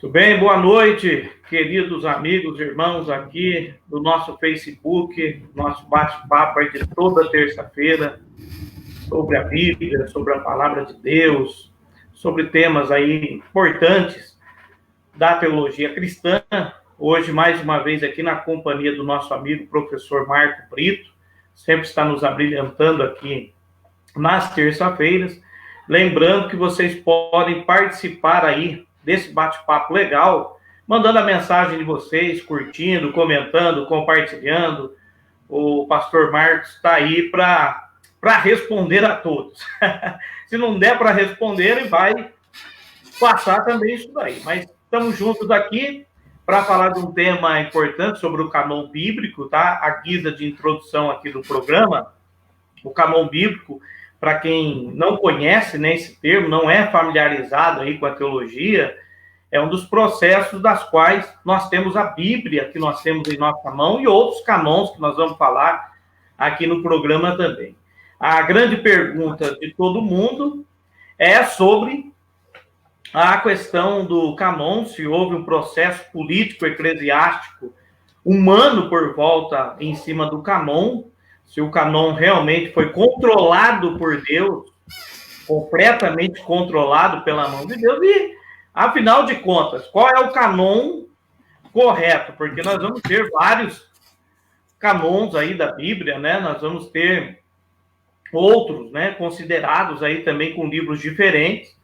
Tudo bem? Boa noite, queridos amigos, irmãos aqui do nosso Facebook, nosso bate-papo aí de toda terça-feira sobre a Bíblia, sobre a Palavra de Deus, sobre temas aí importantes da teologia cristã. Hoje, mais uma vez, aqui na companhia do nosso amigo professor Marco Brito, sempre está nos abrilhantando aqui nas terças-feiras. Lembrando que vocês podem participar aí desse bate-papo legal, mandando a mensagem de vocês, curtindo, comentando, compartilhando. O pastor Marcos está aí para responder a todos. Se não der para responder, ele vai passar também isso daí. Mas estamos juntos aqui para falar de um tema importante sobre o cânon bíblico, tá? A guisa de introdução aqui do programa, o cânon bíblico, para quem não conhece, né, esse termo, não é familiarizado aí com a teologia, é um dos processos das quais nós temos a Bíblia, que nós temos em nossa mão, e outros canons que nós vamos falar aqui no programa também. A grande pergunta de todo mundo é sobre a questão do cânon, se houve um processo político, eclesiástico, humano por volta em cima do cânon, se o cânon realmente foi controlado por Deus, completamente controlado pela mão de Deus, e, afinal de contas, qual é o cânon correto? Porque nós vamos ter vários canons aí da Bíblia, né? Nós vamos ter outros, né, considerados aí também com livros diferentes,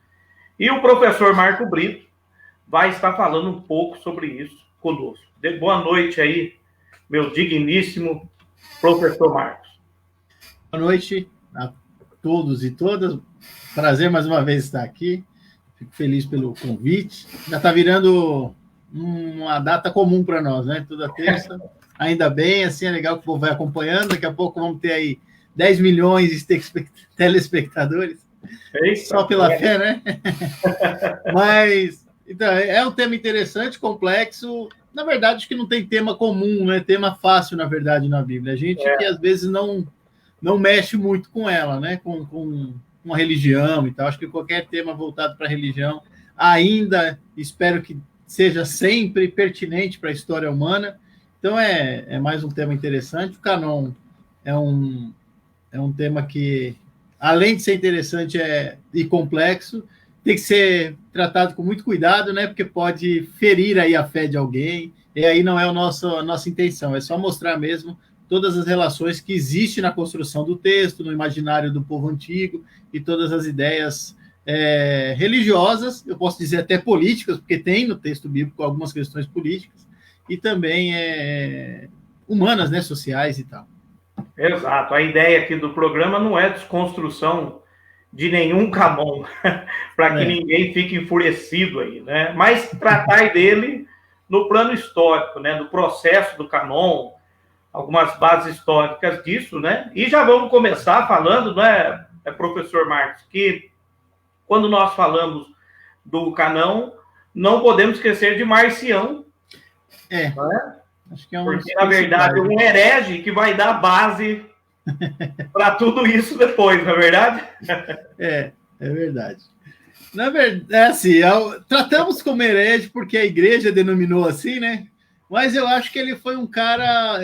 e o professor Marco Brito vai estar falando um pouco sobre isso conosco. Boa noite aí, meu digníssimo professor Marcos. Boa noite a todos e todas. Prazer mais uma vez estar aqui. Fico feliz pelo convite. Já está virando uma data comum para nós, né? Toda terça. Ainda bem, assim é legal que o povo vai acompanhando. Daqui a pouco vamos ter aí 10 milhões de telespectadores. Eita, só pela fé, né? Mas então, é um tema interessante, complexo. Na verdade, acho que não tem tema comum, né? Tema fácil, na verdade, na Bíblia. A gente que às vezes não mexe muito com ela, né? Com a religião e tal. Acho que qualquer tema voltado para a religião ainda espero que seja sempre pertinente para a história humana. Então, é mais um tema interessante. O cânon é um tema que, além de ser interessante e complexo, tem que ser tratado com muito cuidado, né? Porque pode ferir aí a fé de alguém, e aí não é a nossa intenção, é só mostrar mesmo todas as relações que existem na construção do texto, no imaginário do povo antigo, e todas as ideias religiosas, eu posso dizer até políticas, porque tem no texto bíblico algumas questões políticas, e também humanas, né? Sociais e tal. Exato. A ideia aqui do programa não é desconstrução de nenhum cânon, para que ninguém fique enfurecido aí, né? Mas tratar dele no plano histórico, né? Do processo do cânon, algumas bases históricas disso, né? E já vamos começar falando, né, professor Marcos, que quando nós falamos do cânon, não podemos esquecer de Marcião. Não é? Acho que porque, na verdade, é um herege que vai dar base para tudo isso depois, não é verdade? É verdade. Na verdade, assim, tratamos como herege porque a igreja denominou assim, né? Mas eu acho que ele foi um cara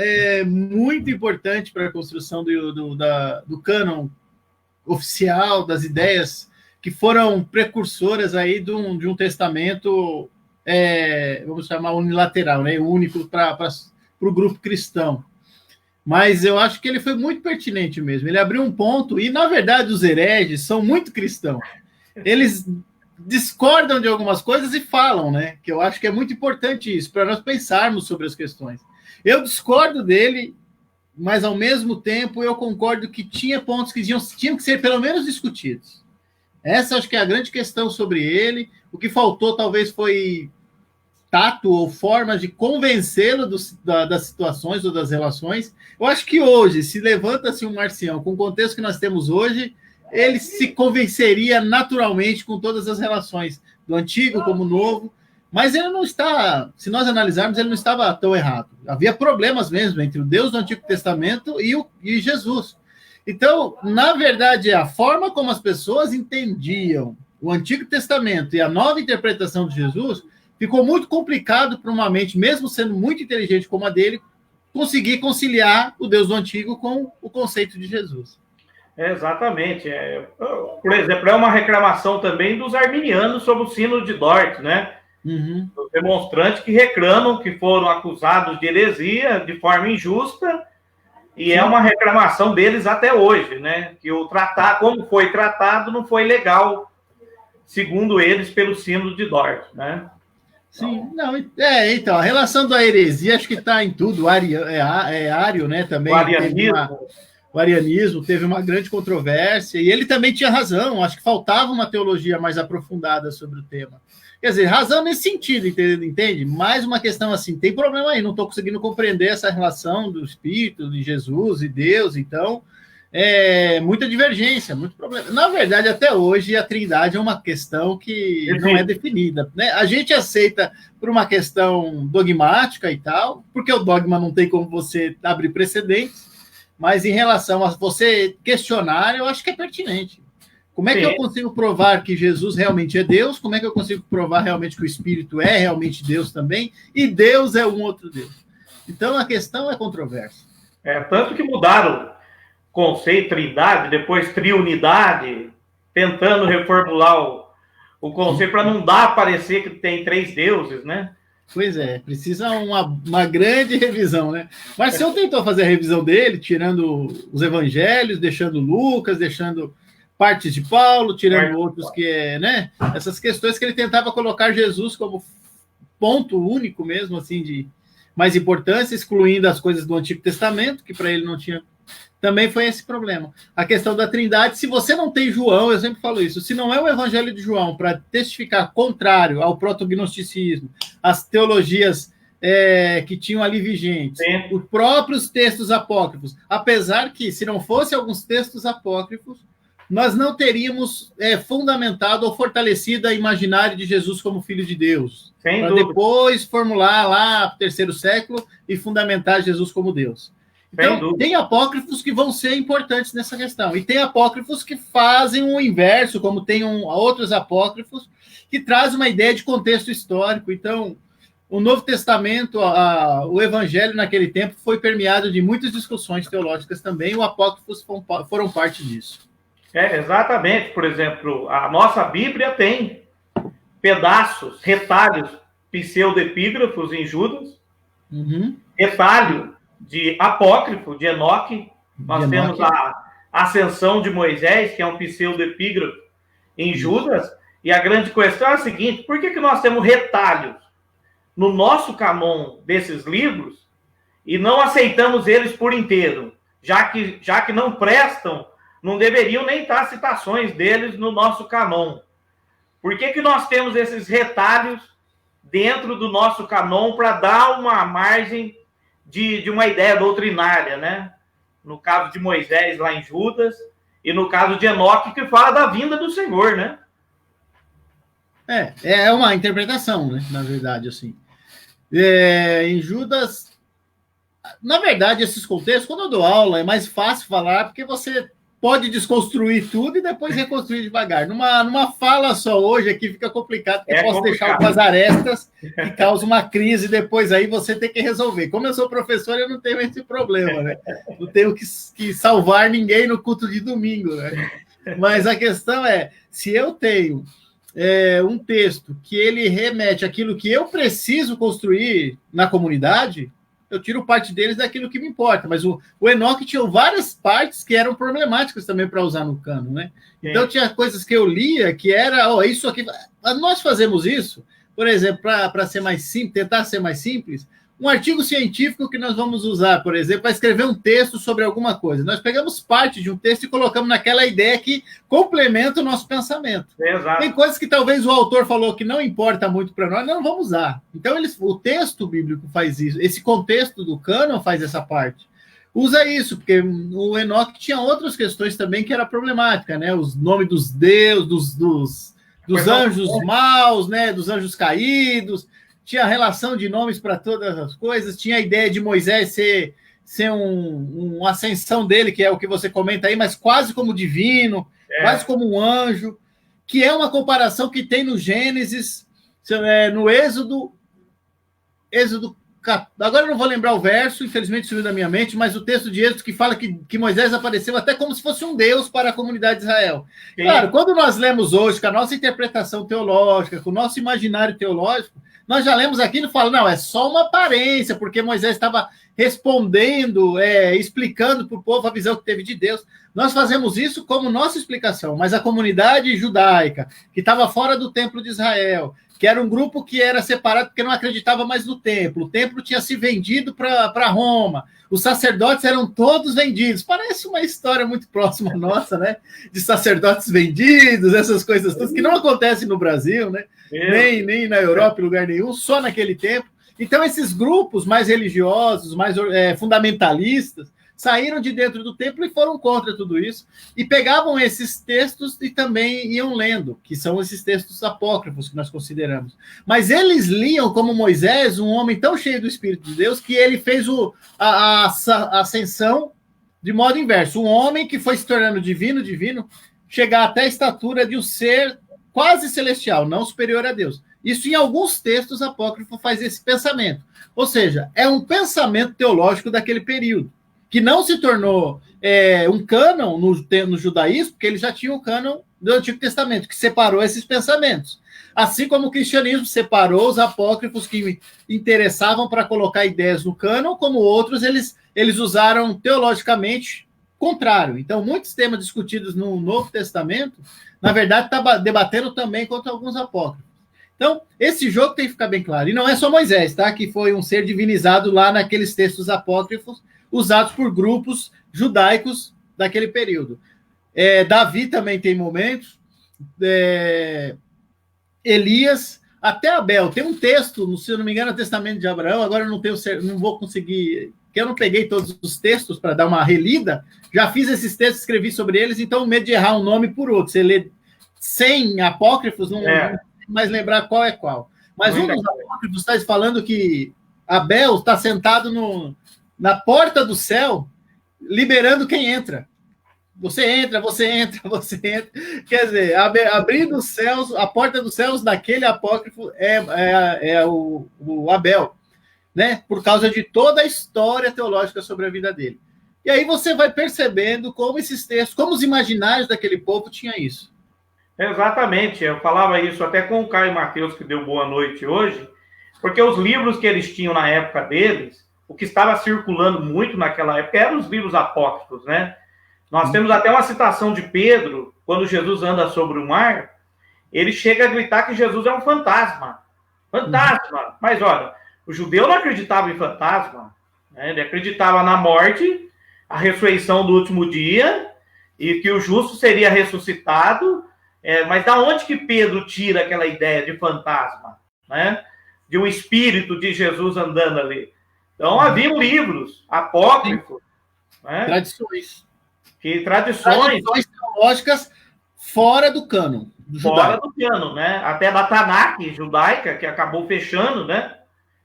muito importante para a construção do cânon oficial, das ideias que foram precursoras aí de um testamento, vamos chamar unilateral, né? Único para o grupo cristão. Mas eu acho que ele foi muito pertinente mesmo. Ele abriu um ponto, e na verdade os hereges são muito cristãos. Eles discordam de algumas coisas e falam, né? Que eu acho que é muito importante isso, para nós pensarmos sobre as questões. Eu discordo dele, mas ao mesmo tempo eu concordo que tinha pontos que tinham que ser pelo menos discutidos. Essa acho que é a grande questão sobre ele. O que faltou talvez foi tato ou forma de convencê-lo das situações ou das relações. Eu acho que hoje, se levanta-se um Marcião com o contexto que nós temos hoje, ele se convenceria naturalmente com todas as relações, do antigo como novo, mas ele não está, se nós analisarmos, ele não estava tão errado. Havia problemas mesmo entre o Deus do Antigo Testamento e Jesus. Então, na verdade, a forma como as pessoas entendiam o Antigo Testamento e a nova interpretação de Jesus ficou muito complicado para uma mente, mesmo sendo muito inteligente como a dele, conseguir conciliar o Deus do Antigo com o conceito de Jesus. Exatamente. Por exemplo, é uma reclamação também dos arminianos sobre o Sínodo de Dort, né? Uhum. Os demonstrantes que reclamam que foram acusados de heresia de forma injusta, e é uma reclamação deles até hoje, né? Que o tratar, como foi tratado, não foi legal, segundo eles, pelo Sínodo de Dort, né? Sim, não, então, a relação da heresia acho que está em tudo, ário, né, também. O arianismo. O arianismo teve uma grande controvérsia, e ele também tinha razão, acho que faltava uma teologia mais aprofundada sobre o tema. Quer dizer, razão nesse sentido, entende? Mais uma questão assim, tem problema aí, não estou conseguindo compreender essa relação do Espírito, de Jesus e Deus, então, muita divergência, muito problema. Na verdade, até hoje, a Trindade é uma questão que não é definida, né? A gente aceita por uma questão dogmática e tal, porque o dogma não tem como você abrir precedentes, mas em relação a você questionar, eu acho que é pertinente. Como é que eu consigo provar que Jesus realmente é Deus? Como é que eu consigo provar realmente que o Espírito é realmente Deus também? E Deus é um outro Deus. Então, a questão é controversa. Tanto que mudaram conceito trindade, depois triunidade, tentando reformular o conceito para não dar a parecer que tem 3 deuses, né? Pois é, precisa uma grande revisão, né? Mas se eu tentou fazer a revisão dele, tirando os evangelhos, deixando Lucas, deixando partes de Paulo, tirando outros que né? Essas questões que ele tentava colocar Jesus como ponto único mesmo, assim, de mais importância, excluindo as coisas do Antigo Testamento, que para ele não tinha. Também foi esse problema. A questão da Trindade, se você não tem João, eu sempre falo isso, se não é o Evangelho de João para testificar contrário ao protognosticismo, as teologias que tinham ali vigentes, os próprios textos apócrifos, apesar que, se não fosse alguns textos apócrifos, nós não teríamos fundamentado ou fortalecido a imaginário de Jesus como Filho de Deus. Para depois formular lá, 3º século, e fundamentar Jesus como Deus. Então, tem apócrifos que vão ser importantes nessa questão. E tem apócrifos que fazem o inverso, como tem outros apócrifos que trazem uma ideia de contexto histórico. Então, o Novo Testamento, o Evangelho naquele tempo foi permeado de muitas discussões teológicas também, e os apócrifos foram parte disso. Exatamente. Por exemplo, a nossa Bíblia tem pedaços, retalhos pseudoepígrafos em Judas, retalho de apócrifo, de Enoque. Nós temos a ascensão de Moisés, que é um pseudoepígrafo em Judas, e a grande questão é a seguinte: por que nós temos retalhos no nosso cânon desses livros e não aceitamos eles por inteiro? Já que não prestam, não deveriam nem estar citações deles no nosso cânon. Por que nós temos esses retalhos dentro do nosso cânon para dar uma margem de uma ideia doutrinária, né? No caso de Moisés, lá em Judas, e no caso de Enoque, que fala da vinda do Senhor, né? É uma interpretação, né? Na verdade, assim. Em Judas, na verdade, esses contextos, quando eu dou aula, é mais fácil falar, porque você pode desconstruir tudo e depois reconstruir devagar. Numa fala só hoje aqui fica complicado, porque posso deixar algumas arestas que causam uma crise depois aí você tem que resolver. Como eu sou professor, eu não tenho esse problema, né? Não tenho que salvar ninguém no culto de domingo, né? Mas a questão é, se eu tenho um texto que ele remete àquilo que eu preciso construir na comunidade, eu tiro parte deles daquilo que me importa, mas o Enoque tinha várias partes que eram problemáticas também para usar no cano, né? Então tinha coisas que eu lia que era, isso aqui, nós fazemos isso, por exemplo, para ser mais simples, tentar ser mais simples, um artigo científico que nós vamos usar, por exemplo, para escrever um texto sobre alguma coisa. Nós pegamos parte de um texto e colocamos naquela ideia que complementa o nosso pensamento. Exato. Tem coisas que talvez o autor falou que não importa muito para nós, não vamos usar. Então, o texto bíblico faz isso. Esse contexto do cânon faz essa parte. Usa isso, porque o Enoque tinha outras questões também que era problemática, né? Os nomes dos deuses, dos anjos maus, né? Dos anjos caídos. Tinha relação de nomes para todas as coisas, tinha a ideia de Moisés ser uma ascensão dele, que é o que você comenta aí, mas quase como divino, quase como um anjo, que é uma comparação que tem no Gênesis, no Êxodo, agora eu não vou lembrar o verso, infelizmente sumiu da minha mente, mas o texto de Êxodo que fala que Moisés apareceu até como se fosse um Deus para a comunidade de Israel. Sim. Claro, quando nós lemos hoje, com a nossa interpretação teológica, com o nosso imaginário teológico, nós já lemos aquilo e falamos, não, é só uma aparência, porque Moisés estava respondendo, explicando para o povo a visão que teve de Deus. Nós fazemos isso como nossa explicação, mas a comunidade judaica, que estava fora do templo de Israel, que era um grupo que era separado porque não acreditava mais no templo, o templo tinha se vendido para Roma, os sacerdotes eram todos vendidos. Parece uma história muito próxima nossa, né? De sacerdotes vendidos, essas coisas todas, que não acontecem no Brasil, né? Nem na Europa, em lugar nenhum, só naquele tempo. Então, esses grupos mais religiosos, mais fundamentalistas, saíram de dentro do templo e foram contra tudo isso, e pegavam esses textos e também iam lendo, que são esses textos apócrifos que nós consideramos. Mas eles liam como Moisés, um homem tão cheio do Espírito de Deus, que ele fez a ascensão de modo inverso. Um homem que foi se tornando divino, chegar até a estatura de um ser quase celestial, não superior a Deus. Isso em alguns textos apócrifos faz esse pensamento. Ou seja, é um pensamento teológico daquele período, que não se tornou um cânon no judaísmo, porque ele já tinha um cânon do Antigo Testamento, que separou esses pensamentos. Assim como o cristianismo separou os apócrifos que interessavam para colocar ideias no cânon, como outros eles usaram teologicamente contrário. Então, muitos temas discutidos no Novo Testamento, na verdade, está debatendo também contra alguns apócrifos. Então, esse jogo tem que ficar bem claro. E não é só Moisés, tá? Que foi um ser divinizado lá naqueles textos apócrifos usados por grupos judaicos daquele período. Davi também tem momentos. Elias, até Abel. Tem um texto, se eu não me engano, é o Testamento de Abraão. Agora eu não vou conseguir, porque eu não peguei todos os textos para dar uma relida. Já fiz esses textos, escrevi sobre eles, então o medo de errar um nome por outro. Você lê 100 apócrifos, não mais lembrar qual é qual. Mas um dos apócrifos está falando que Abel está sentado na porta do céu, liberando quem entra. Você entra. Quer dizer, abrindo os céus, a porta dos céus daquele apócrifo é o Abel, né? Por causa de toda a história teológica sobre a vida dele. E aí você vai percebendo como esses textos, como os imaginários daquele povo tinham isso. Exatamente, eu falava isso até com o Caio Mateus, que deu boa noite hoje, porque os livros que eles tinham na época deles, o que estava circulando muito naquela época eram os livros apócrifos, né? Nós temos até uma citação de Pedro, quando Jesus anda sobre o mar, ele chega a gritar que Jesus é um fantasma. Fantasma! Mas olha, o judeu não acreditava em fantasma, né? Ele acreditava na morte, a ressurreição do último dia, e que o justo seria ressuscitado. Mas da onde que Pedro tira aquela ideia de fantasma, né? De um espírito de Jesus andando ali? Então, haviam livros apócrifos, né? Tradições teológicas fora do cânon. Fora do cânon, né? Até da Tanakh judaica, que acabou fechando, né?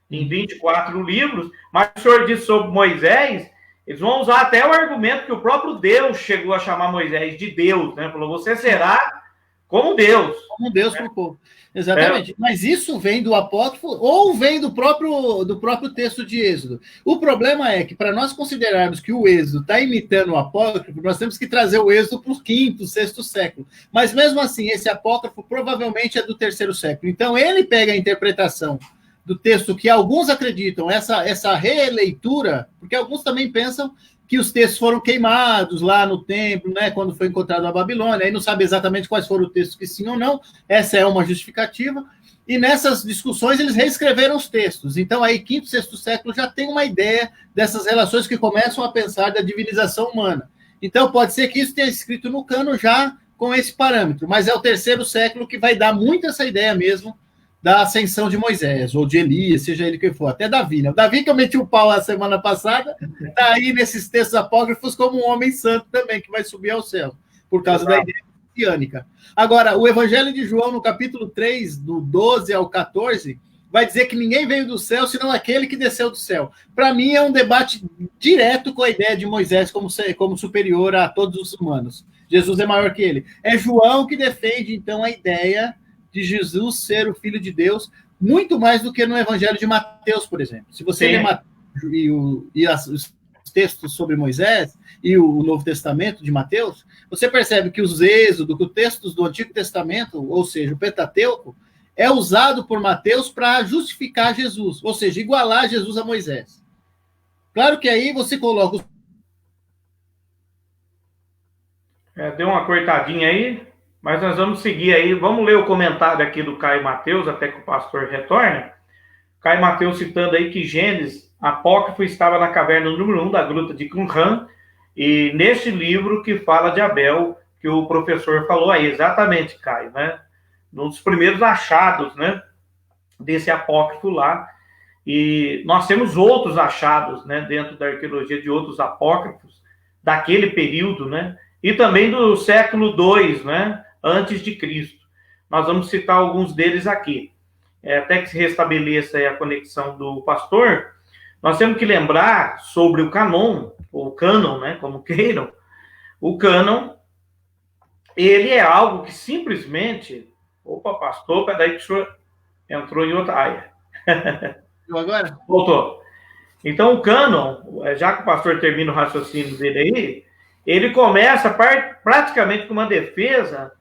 Em 24 livros. Mas o senhor disse sobre Moisés, eles vão usar até o argumento que o próprio Deus chegou a chamar Moisés de Deus, né? Falou, você será como Deus. Como Deus para o povo. Exatamente. Mas isso vem do apócrifo ou vem do próprio texto de Êxodo. O problema é que, para nós considerarmos que o Êxodo está imitando o apócrifo, nós temos que trazer o Êxodo para o 5º, 6º século. Mas, mesmo assim, esse apócrifo provavelmente é do 3º século. Então, ele pega a interpretação do texto que alguns acreditam, essa releitura, porque alguns também pensam que os textos foram queimados lá no templo, né, quando foi encontrado a Babilônia, aí não sabe exatamente quais foram os textos que sim ou não, essa é uma justificativa, e nessas discussões eles reescreveram os textos, então aí 5º, 6º século já tem uma ideia dessas relações que começam a pensar da divinização humana, então pode ser que isso tenha escrito no cano já com esse parâmetro, mas é o 3º século que vai dar muito essa ideia mesmo da ascensão de Moisés, ou de Elias, seja ele quem for, até Davi, né? O Davi, que eu meti o pau a semana passada, está aí nesses textos apócrifos como um homem santo também, que vai subir ao céu, por causa da ideia messiânica. Agora, o Evangelho de João, no capítulo 3, do 12 ao 14, vai dizer que ninguém veio do céu, senão aquele que desceu do céu. Para mim, é um debate direto com a ideia de Moisés como superior a todos os humanos. Jesus é maior que ele. É João que defende, então, a ideia de Jesus ser o Filho de Deus, muito mais do que no Evangelho de Mateus, por exemplo. Se você ler Mateus os textos sobre Moisés e o Novo Testamento de Mateus, você percebe que os Êxodos, os textos do Antigo Testamento, ou seja, o Pentateuco, é usado por Mateus para justificar Jesus, ou seja, igualar Jesus a Moisés. Claro que aí você coloca... Deu uma cortadinha aí, mas nós vamos seguir aí. Vamos ler o comentário aqui do Caio Mateus, até que o pastor retorne. Caio Mateus citando aí que Gênesis apócrifo estava na caverna número 1 da gruta de Qumran, e neste livro que fala de Abel, que o professor falou aí, exatamente, Caio, né? Um dos primeiros achados, né, desse apócrifo lá. E nós temos outros achados, né, dentro da arqueologia de outros apócrifos daquele período, né, e também do século II, né, antes de Cristo. Nós vamos citar alguns deles aqui. Até que se restabeleça aí a conexão do pastor, nós temos que lembrar sobre o canon, ou cânon, né, como queiram. O cânon, ele é algo que simplesmente... Opa, pastor, peraí que o senhor entrou em outra área. Agora? Voltou. Então, o cânon, já que o pastor termina o raciocínio dele aí, ele começa praticamente com uma defesa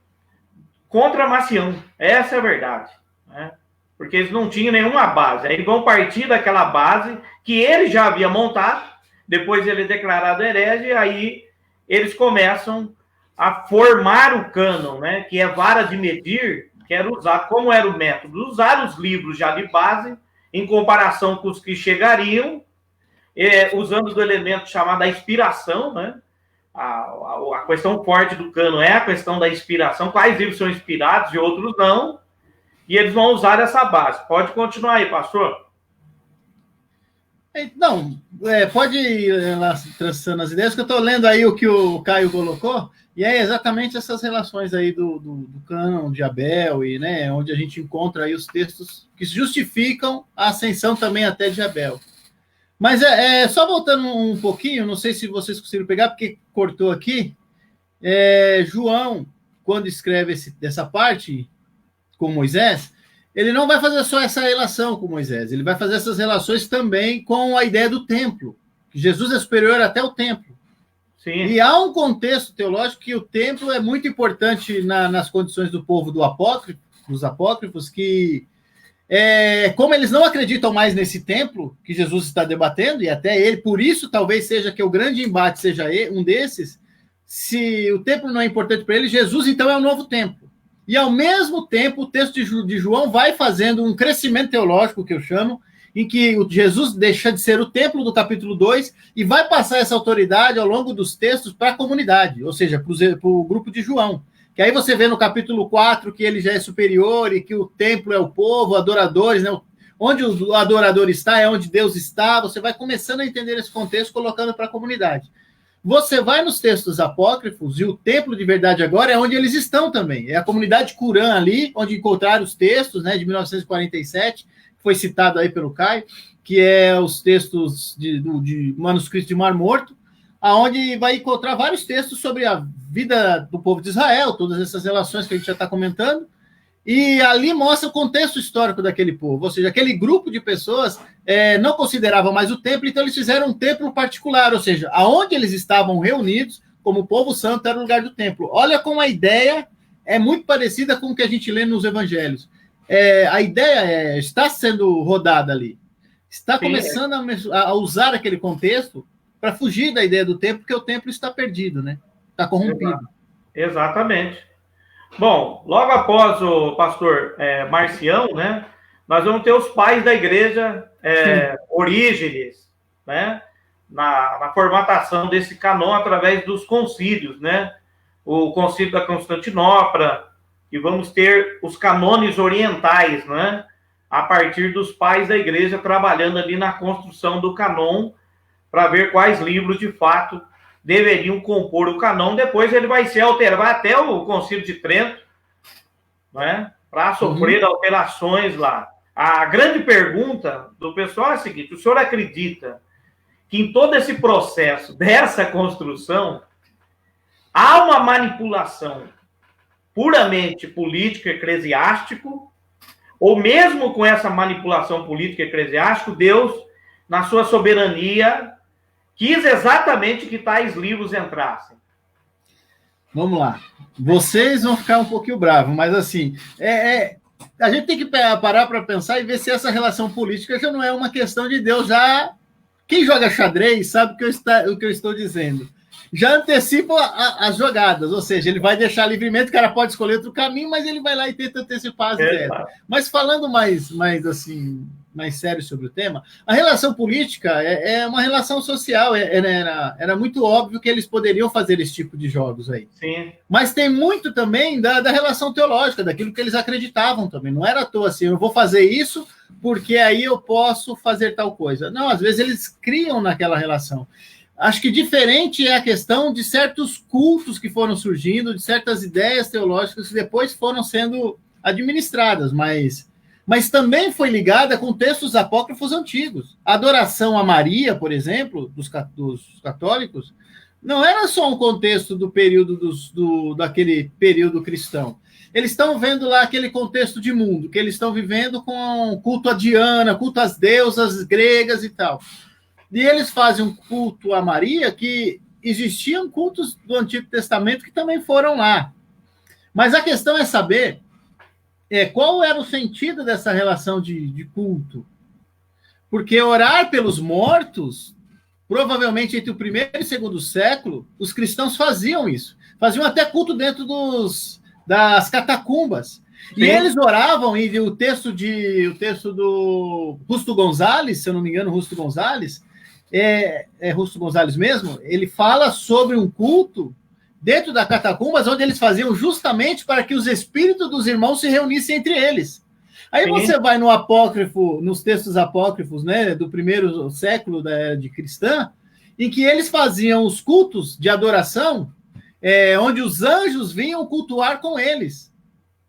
contra Marcião. Essa é a verdade, né? Porque eles não tinham nenhuma base. Aí vão partir daquela base que ele já havia montado, depois ele é declarado herege, e aí eles começam a formar o cânon, né? Que é vara de medir, que era usar, como era o método? Usar os livros já de base, em comparação com os que chegariam, usando do elemento chamado da inspiração, né? A questão forte do cânon é a questão da inspiração, quais livros são inspirados e outros não, e eles vão usar essa base. Pode continuar aí, pastor. Não, pode ir lá traçando as ideias, que eu estou lendo aí o que o Caio colocou, e é exatamente essas relações aí do cânon de Abel, e, né, onde a gente encontra aí os textos que justificam a ascensão também até de Abel. Mas só voltando um pouquinho, não sei se vocês conseguiram pegar, porque cortou aqui, João, quando escreve essa parte com Moisés, ele não vai fazer só essa relação com Moisés, ele vai fazer essas relações também com a ideia do templo, que Jesus é superior até o templo. Sim. E há um contexto teológico que o templo é muito importante nas condições do povo dos apócrifos, que como eles não acreditam mais nesse templo que Jesus está debatendo, e até ele, por isso talvez seja que o grande embate seja um desses, se o templo não é importante para ele, Jesus então é o novo templo. E, ao mesmo tempo, o texto de João vai fazendo um crescimento teológico, que eu chamo, em que Jesus deixa de ser o templo do capítulo 2 e vai passar essa autoridade ao longo dos textos para a comunidade, ou seja, para o grupo de João. Que aí você vê no capítulo 4 que ele já é superior e que o templo é o povo, adoradores, né? Onde o adorador está é onde Deus está. Você vai começando a entender esse contexto, colocando para a comunidade. Você vai nos textos apócrifos, e o templo de verdade agora é onde eles estão também. É a comunidade Qumran ali, onde encontraram os textos, né, de 1947, que foi citado aí pelo Caio, que é os textos de manuscritos de Mar Morto, aonde vai encontrar vários textos sobre a vida do povo de Israel, todas essas relações que a gente já está comentando, e ali mostra o contexto histórico daquele povo, ou seja, aquele grupo de pessoas não considerava mais o templo, então eles fizeram um templo particular, ou seja, aonde eles estavam reunidos, como povo santo, era o lugar do templo. Olha como a ideia é muito parecida com o que a gente lê nos evangelhos. A ideia está sendo rodada ali, está começando a usar aquele contexto para fugir da ideia do templo, porque o templo está perdido, né? Está corrompido. Exatamente. Bom, logo após o pastor Marcião, né, nós vamos ter os pais da igreja, Orígenes, né, na formatação desse canon através dos concílios, né, o concílio da Constantinopla, e vamos ter os canones orientais, né, a partir dos pais da igreja trabalhando ali na construção do canon, para ver quais livros, de fato, deveriam compor o canon. Depois ele vai ser alterado até o Concílio de Trento, né, para sofrer alterações lá. A grande pergunta do pessoal é a seguinte: o senhor acredita que em todo esse processo dessa construção há uma manipulação puramente político, eclesiástico, ou mesmo com essa manipulação política eclesiástica, Deus, na sua soberania, quis exatamente que tais livros entrassem. Vamos lá. Vocês vão ficar um pouquinho bravos, mas assim, a gente tem que parar para pensar e ver se essa relação política já não é uma questão de Deus. Já quem joga xadrez sabe o que eu estou dizendo. Já antecipa as jogadas, ou seja, ele vai deixar livremente, o cara pode escolher outro caminho, mas ele vai lá e tenta antecipar as ideias. Mas falando mais sério sobre o tema, a relação política é uma relação social, era muito óbvio que eles poderiam fazer esse tipo de jogos aí. Sim. Mas tem muito também da relação teológica, daquilo que eles acreditavam também. Não era à toa assim, eu vou fazer isso porque aí eu posso fazer tal coisa. Não, às vezes eles criam naquela relação. Acho que diferente é a questão de certos cultos que foram surgindo, de certas ideias teológicas que depois foram sendo administradas, mas também foi ligada com textos apócrifos antigos. A adoração a Maria, por exemplo, dos católicos, não era só um contexto do período daquele período cristão. Eles estão vendo lá aquele contexto de mundo, que eles estão vivendo com culto a Diana, culto às deusas gregas e tal. E eles fazem um culto a Maria, que existiam cultos do Antigo Testamento que também foram lá. Mas a questão é saber qual era o sentido dessa relação de culto. Porque orar pelos mortos, provavelmente entre o primeiro e o segundo século, os cristãos faziam isso. Faziam até culto dentro das catacumbas. Sim. E eles oravam, e o texto do Justo Gonzalez, se eu não me engano, Justo Gonzalez, Justo Gonzalez mesmo, ele fala sobre um culto dentro das catacumbas, onde eles faziam justamente para que os espíritos dos irmãos se reunissem entre eles. Aí Sim. Você vai no apócrifo, nos textos apócrifos, né, do primeiro século da era cristã, em que eles faziam os cultos de adoração, onde os anjos vinham cultuar com eles,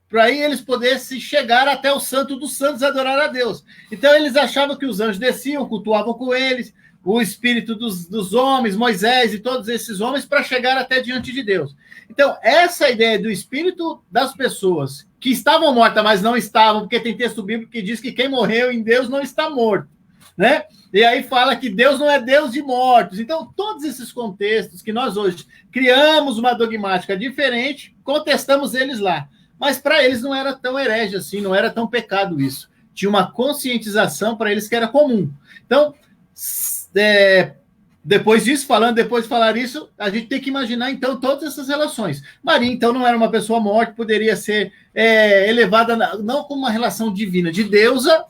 para aí eles pudessem chegar até o Santo dos Santos adorar a Deus. Então eles achavam que os anjos desciam, cultuavam com eles, o espírito dos homens, Moisés e todos esses homens, para chegar até diante de Deus. Então, essa ideia do espírito das pessoas que estavam mortas, mas não estavam, porque tem texto bíblico que diz que quem morreu em Deus não está morto, né? E aí fala que Deus não é Deus de mortos. Então, todos esses contextos que nós hoje criamos uma dogmática diferente, contestamos eles lá. Mas para eles não era tão herege assim, não era tão pecado isso. Tinha uma conscientização para eles que era comum. Então, depois de falar isso, a gente tem que imaginar, então, todas essas relações. Maria, então, não era uma pessoa morta, poderia ser elevada, não como uma relação divina, de deusa,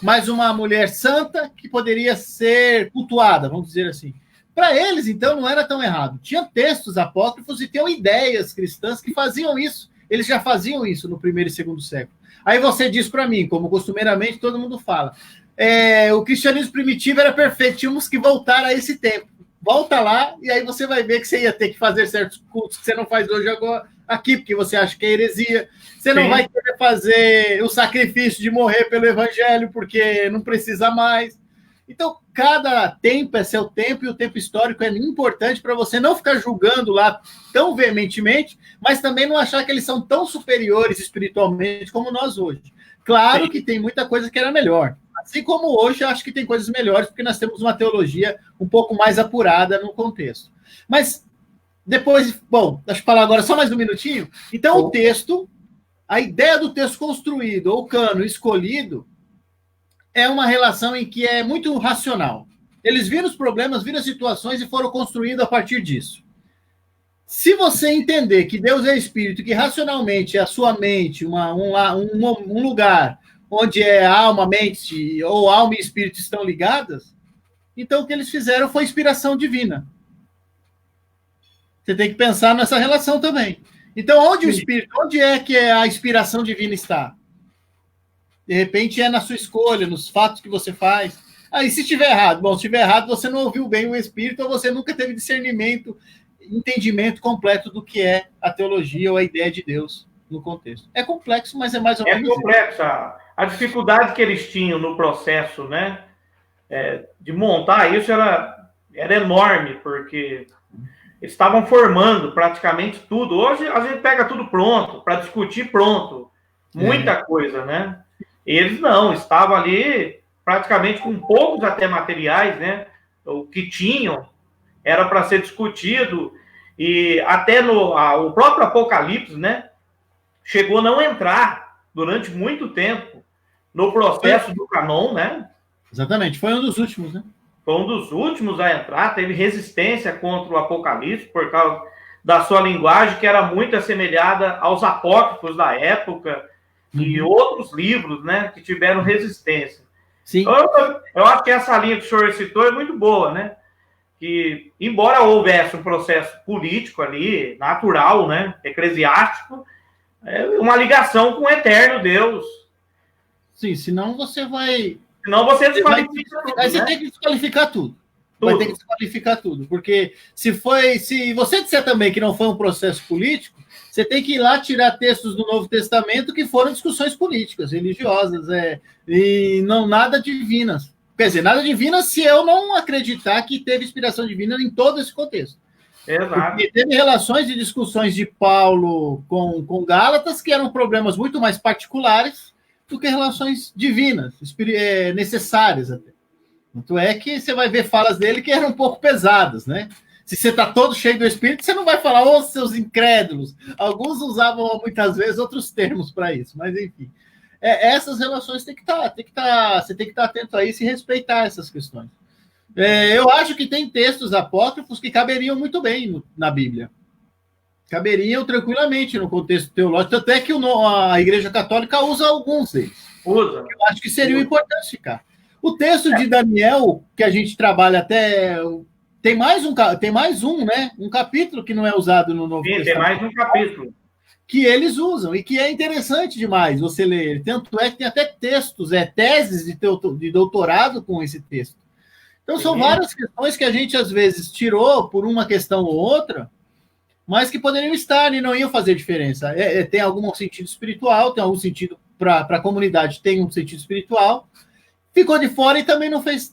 mas uma mulher santa que poderia ser cultuada, vamos dizer assim. Para eles, então, não era tão errado. Tinha textos apócrifos e tinham ideias cristãs que faziam isso. Eles já faziam isso no primeiro e segundo século. Aí você diz para mim, como costumeiramente todo mundo fala, o cristianismo primitivo era perfeito, tínhamos que voltar a esse tempo. Volta lá, e aí você vai ver que você ia ter que fazer certos cultos que você não faz hoje agora, aqui, porque você acha que é heresia. Você não vai querer fazer o sacrifício de morrer pelo evangelho, porque não precisa mais. Então, cada tempo é seu tempo, e o tempo histórico é importante para você não ficar julgando lá tão veementemente, mas também não achar que eles são tão superiores espiritualmente como nós hoje. Claro que tem muita coisa que era melhor. Assim como hoje, eu acho que tem coisas melhores, porque nós temos uma teologia um pouco mais apurada no contexto. Mas, depois, deixa eu falar agora só mais um minutinho. Então, o texto, a ideia do texto construído, ou cano escolhido, é uma relação em que é muito racional. Eles viram os problemas, viram as situações e foram construindo a partir disso. Se você entender que Deus é espírito, que racionalmente é a sua mente, um lugar onde alma, mente, ou alma e espírito estão ligadas, então o que eles fizeram foi inspiração divina. Você tem que pensar nessa relação também. Então, onde é que a inspiração divina está? De repente é na sua escolha, nos fatos que você faz. Aí, se estiver errado, se estiver errado, você não ouviu bem o Espírito, ou você nunca teve discernimento, entendimento completo do que é a teologia ou a ideia de Deus no contexto. É complexo, mas é mais ou menos. É complexo. A dificuldade que eles tinham no processo, né, de montar isso era enorme, porque Eles estavam formando praticamente tudo. Hoje a gente pega tudo pronto, para discutir pronto. Muita coisa, né? Eles não, estavam ali praticamente com poucos até materiais, né? O que tinham era para ser discutido. E até o próprio Apocalipse, né? Chegou a não entrar durante muito tempo no processo do Canon, né? Exatamente, foi um dos últimos, né? Foi um dos últimos a entrar, teve resistência contra o Apocalipse por causa da sua linguagem, que era muito assemelhada aos apócrifos da época e outros livros, né, que tiveram resistência. Sim. Eu acho que essa linha que o senhor citou é muito boa, né? Que, embora houvesse um processo político ali, natural, né, eclesiástico, é uma ligação com o eterno Deus. Sim, senão você vai... Senão você desqualifica tudo, aí você né? tem que desqualificar tudo. Vai ter que desqualificar tudo. Porque se você disser também que não foi um processo político, você tem que ir lá tirar textos do Novo Testamento que foram discussões políticas, religiosas, e não nada divinas. Quer dizer, nada divinas se eu não acreditar que teve inspiração divina em todo esse contexto. Exato. Porque teve relações e discussões de Paulo com Gálatas que eram problemas muito mais particulares do que relações divinas, necessárias até. Tanto é que você vai ver falas dele que eram um pouco pesadas, né? Se você está todo cheio do Espírito, você não vai falar, ô, seus incrédulos. Alguns usavam muitas vezes outros termos para isso, mas enfim. Essas relações você tem que estar atento a isso e respeitar essas questões. Eu acho que tem textos apócrifos que caberiam muito bem na Bíblia. Caberiam tranquilamente no contexto teológico, tanto é que a Igreja Católica usa alguns deles. Usa. Eu acho que seria importante ficar. O texto de Daniel, que a gente trabalha até... Tem mais um, né? Um capítulo que não é usado no Novo Testamento. Tem mais um capítulo. Que eles usam, e que é interessante demais você ler. Tanto é que tem até textos, teses de doutorado com esse texto. Então, são várias questões que a gente, às vezes, tirou por uma questão ou outra, mas que poderiam estar e não iam fazer diferença. Tem algum sentido espiritual, tem algum sentido para a comunidade, tem um sentido espiritual. Ficou de fora e também não fez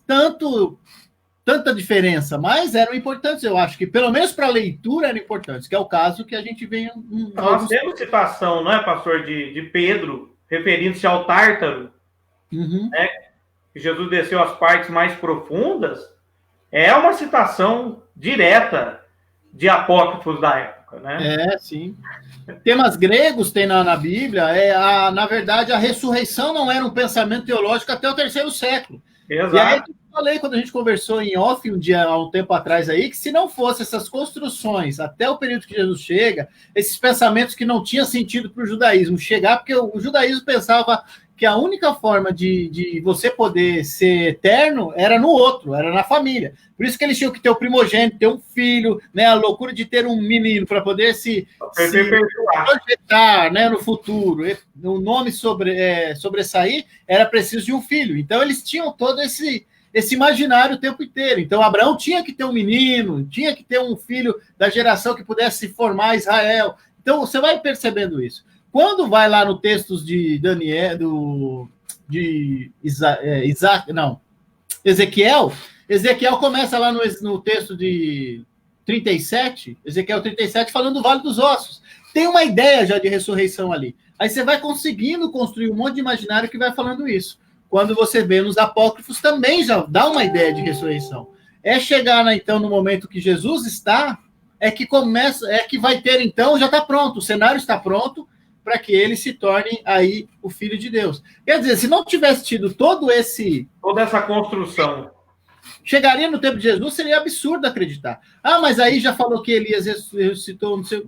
tanta diferença, mas eram importantes, eu acho que, pelo menos para a leitura, eram importantes, que é o caso que a gente vem... Nós temos citação, não é, pastor, de Pedro, referindo-se ao Tártaro, né? Que Jesus desceu às partes mais profundas, é uma citação direta de apócrifos da época, né? Sim. Temas gregos tem na Bíblia, na verdade, a ressurreição não era um pensamento teológico até o 3º século. Exato. E aí, eu falei, quando a gente conversou em off há um tempo atrás aí, que se não fosse essas construções até o período que Jesus chega, esses pensamentos que não tinham sentido para o judaísmo chegar, porque o judaísmo pensava que a única forma de você poder ser eterno era no outro, era na família. Por isso que eles tinham que ter o primogênito, ter um filho, né? A loucura de ter um menino para poder se projetar, né, no futuro. O nome sobressair era preciso de um filho. Então, eles tinham todo esse imaginário o tempo inteiro. Então, Abraão tinha que ter um menino, tinha que ter um filho da geração que pudesse formar Israel. Então, você vai percebendo isso. Quando vai lá no texto de Daniel, Ezequiel começa lá no texto de 37, Ezequiel 37, falando do Vale dos Ossos. Tem uma ideia já de ressurreição ali. Aí você vai conseguindo construir um monte de imaginário que vai falando isso. Quando você vê nos apócrifos, também já dá uma ideia de ressurreição. Chegar, então, no momento que Jesus está, que vai ter, então, já está pronto, o cenário está pronto, para que ele se torne aí o Filho de Deus. Quer dizer, se não tivesse tido toda essa construção, chegaria no tempo de Jesus, seria absurdo acreditar. Mas aí já falou que Elias ressuscitou, não sei...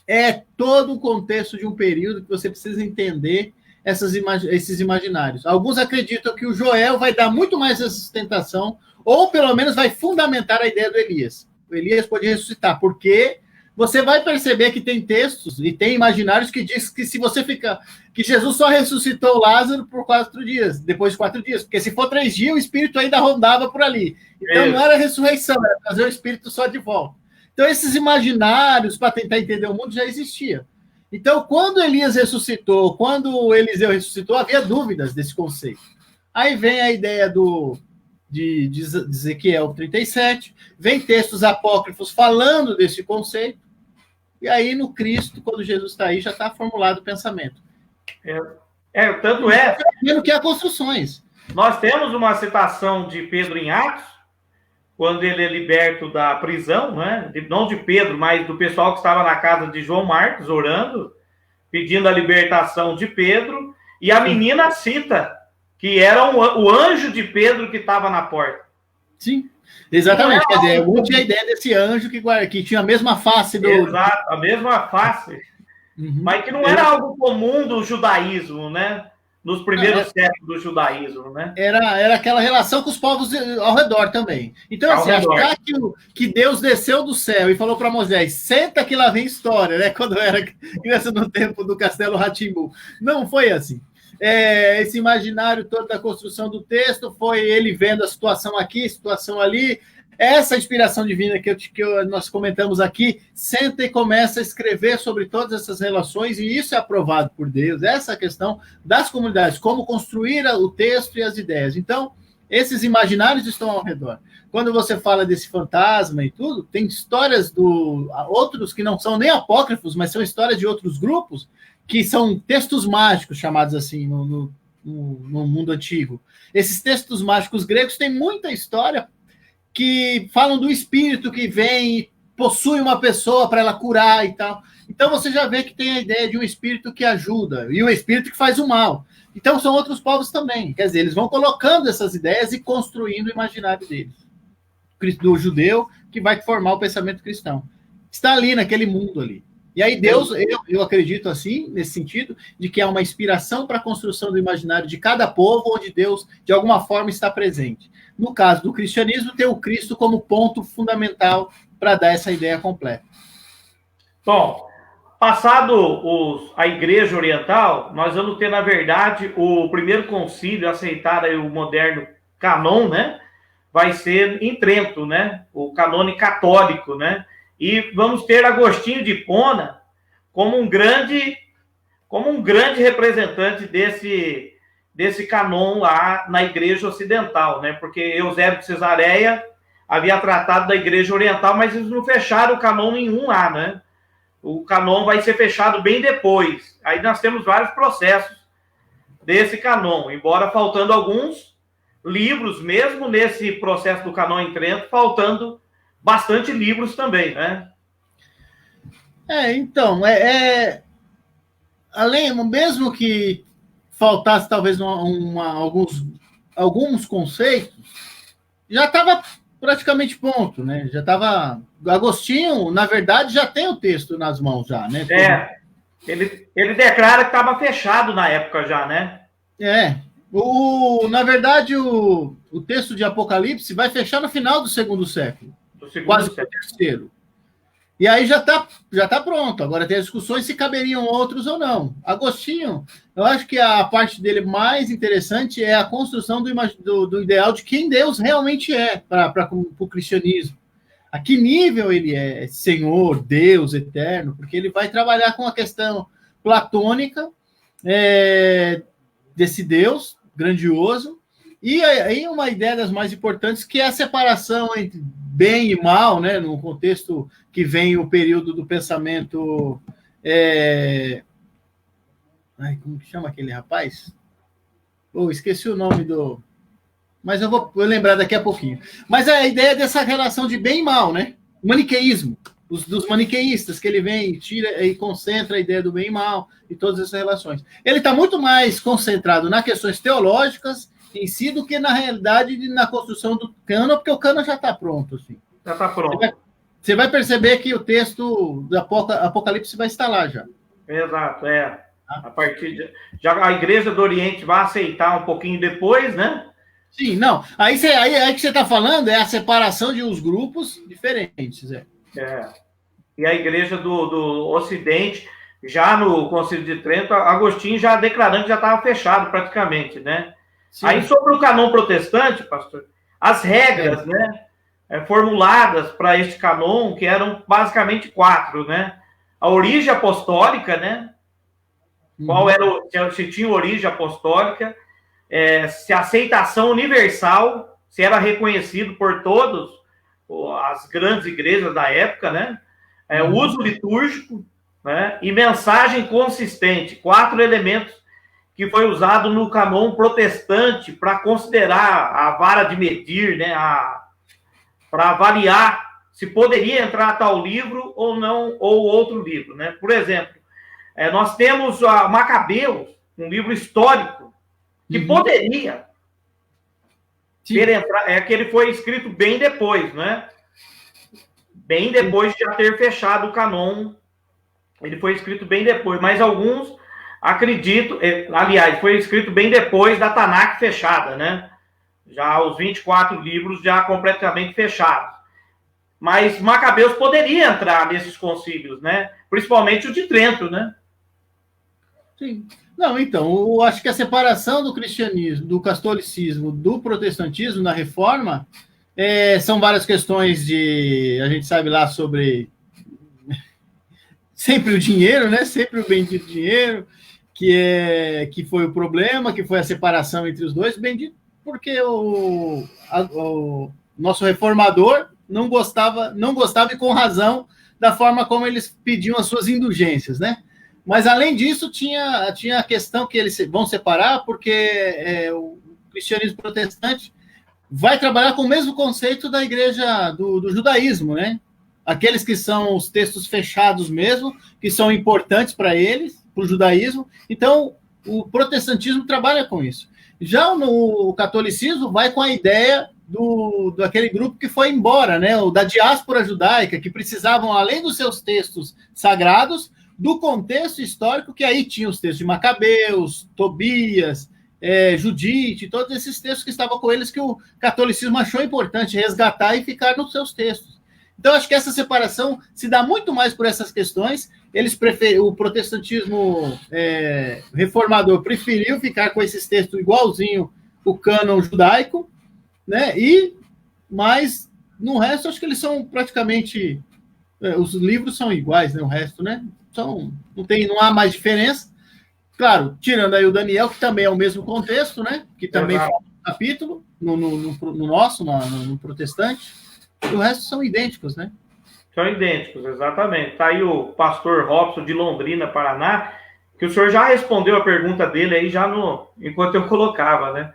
É todo o contexto de um período que você precisa entender esses imaginários. Alguns acreditam que o Joel vai dar muito mais sustentação, ou pelo menos vai fundamentar a ideia do Elias. O Elias pode ressuscitar, porque... você vai perceber que tem textos e tem imaginários que diz que se você que Jesus só ressuscitou Lázaro por 4 dias, depois de 4 dias, porque se for 3 dias, o espírito ainda rondava por ali. Então não era ressurreição, era trazer o espírito só de volta. Então esses imaginários, para tentar entender o mundo, já existiam. Então, quando Elias ressuscitou, quando Eliseu ressuscitou, havia dúvidas desse conceito. Aí vem a ideia do de Ezequiel 37, vem textos apócrifos falando desse conceito, e aí no Cristo, quando Jesus está aí, já está formulado o pensamento. Tanto é... Pelo que há construções. Nós temos uma citação de Pedro em Atos, quando ele é liberto da prisão, né? Não de Pedro, mas do pessoal que estava na casa de João Marcos, orando, pedindo a libertação de Pedro, e a menina cita que era o anjo de Pedro que estava na porta. Sim, exatamente. Quer dizer, eu tinha a ideia desse anjo que tinha a mesma face do... Exato, a mesma face. Mas que não era algo comum do judaísmo, né? Nos primeiros séculos do judaísmo, né? Era aquela relação com os povos ao redor também. Então, assim, achar que Deus desceu do céu e falou para Moisés, senta que lá vem história, né? Quando eu era criança no tempo do Castelo Rá-Tim-Bum. Não foi assim. Esse imaginário todo da construção do texto foi ele vendo a situação aqui, a situação ali. Essa inspiração divina que nós comentamos aqui, senta e começa a escrever sobre todas essas relações, e isso é aprovado por Deus, essa questão das comunidades, como construir o texto e as ideias. Então, esses imaginários estão ao redor. Quando você fala desse fantasma e tudo, tem histórias outros que não são nem apócrifos, mas são histórias de outros grupos, que são textos mágicos, chamados assim, no mundo antigo. Esses textos mágicos gregos têm muita história que falam do espírito que vem e possui uma pessoa para ela curar e tal. Então você já vê que tem a ideia de um espírito que ajuda e um espírito que faz o mal. Então são outros povos também. Quer dizer, eles vão colocando essas ideias e construindo o imaginário deles. Do judeu que vai formar o pensamento cristão. Está ali, naquele mundo ali. E aí Deus, eu acredito assim, nesse sentido, de que há uma inspiração para a construção do imaginário de cada povo, onde Deus, de alguma forma, está presente. No caso do cristianismo, tem o Cristo como ponto fundamental para dar essa ideia completa. Bom, passado a Igreja Oriental, nós vamos ter, na verdade, o primeiro concílio a aceitar o moderno canon, né? Vai ser em Trento, né? O canone católico, né? E vamos ter Agostinho de Hipona como um grande representante desse canon lá na Igreja Ocidental, né? Porque Eusébio de Cesareia havia tratado da Igreja Oriental, mas eles não fecharam o canon nenhum lá, né? O canon vai ser fechado bem depois. Aí nós temos vários processos desse canon, embora faltando alguns livros, mesmo nesse processo do canon em Trento, faltando bastante livros também, né? Então, além, mesmo que faltasse talvez alguns conceitos, já estava praticamente pronto, né? Já estava... Agostinho, na verdade, já tem o texto nas mãos já, né? Ele declara que estava fechado na época já, né? Na verdade, o texto de Apocalipse vai fechar no final do segundo século. Quase o terceiro. E aí já tá pronto. Agora tem as discussões se caberiam outros ou não. Agostinho, eu acho que a parte dele mais interessante é a construção do ideal de quem Deus realmente é para o cristianismo. A que nível ele é Senhor, Deus, eterno, porque ele vai trabalhar com a questão platônica desse Deus grandioso, e aí uma ideia das mais importantes, que é a separação entre bem e mal, né, no contexto que vem o período do pensamento... como que chama aquele rapaz? Esqueci o nome do... Mas eu vou lembrar daqui a pouquinho. Mas a ideia dessa relação de bem e mal, né? O maniqueísmo, dos maniqueístas, que ele vem, tira e concentra a ideia do bem e mal e todas essas relações. Ele está muito mais concentrado nas questões teológicas em si do que, na realidade, na construção do cânon, porque o cânon já está pronto. Assim. Já está pronto. Você vai perceber que o texto do Apocalipse vai estar lá já. Exato, A partir já a Igreja do Oriente vai aceitar um pouquinho depois, né? Sim, não. Aí que você está falando é a separação de uns grupos diferentes. E a Igreja do Ocidente, já no Concílio de Trento, Agostinho já declarando que já estava fechado praticamente, né? Sim. Aí sobre o canon protestante, pastor, as regras, né, formuladas para este canon, que eram basicamente 4, né? A origem apostólica, né? Qual era se tinha origem apostólica, se a aceitação universal se era reconhecido por todos, as grandes igrejas da época, né? O uso litúrgico, né? E mensagem consistente, 4 elementos que foi usado no cânon protestante para considerar a vara de medir, né? Para avaliar se poderia entrar tal livro ou não, ou outro livro, né? Por exemplo, nós temos a Macabeus, um livro histórico, que poderia ter entrado, que ele foi escrito bem depois, né? Bem depois de já ter fechado o cânon, ele foi escrito bem depois, mas alguns acreditam, aliás, foi escrito bem depois da Tanakh fechada, né? Já os 24 livros já completamente fechados. Mas Macabeus poderia entrar nesses concílios, né? Principalmente o de Trento, né? Sim. Não, então, eu acho que a separação do cristianismo, do catolicismo, do protestantismo na Reforma são várias questões a gente sabe lá sobre sempre o dinheiro, né? Sempre o bendito dinheiro, que foi o problema, que foi a separação entre os dois, bendito, porque o nosso reformador não gostava e com razão da forma como eles pediam as suas indulgências, né? Mas, além disso, tinha a questão que eles vão separar, porque o cristianismo protestante vai trabalhar com o mesmo conceito da igreja do judaísmo, né? Aqueles que são os textos fechados mesmo, que são importantes para eles, para o judaísmo. Então, o protestantismo trabalha com isso. Já o catolicismo vai com a ideia daquele grupo que foi embora, né? O da diáspora judaica, que precisavam, além dos seus textos sagrados, do contexto histórico, que aí tinha os textos de Macabeus, Tobias, Judite, todos esses textos que estavam com eles, que o catolicismo achou importante resgatar e ficar nos seus textos. Então, acho que essa separação se dá muito mais por essas questões. O protestantismo reformador preferiu ficar com esses textos igualzinho o cânon judaico, né? Mas no resto, acho que eles são praticamente... os livros são iguais, né? O resto, né? Não há mais diferença. Claro, tirando aí o Daniel, que também é o mesmo contexto, né? Que também fala um capítulo no nosso, no protestante. O resto são idênticos, né? São idênticos, exatamente. Está aí o pastor Robson de Londrina, Paraná, que o senhor já respondeu a pergunta dele aí enquanto eu colocava, né?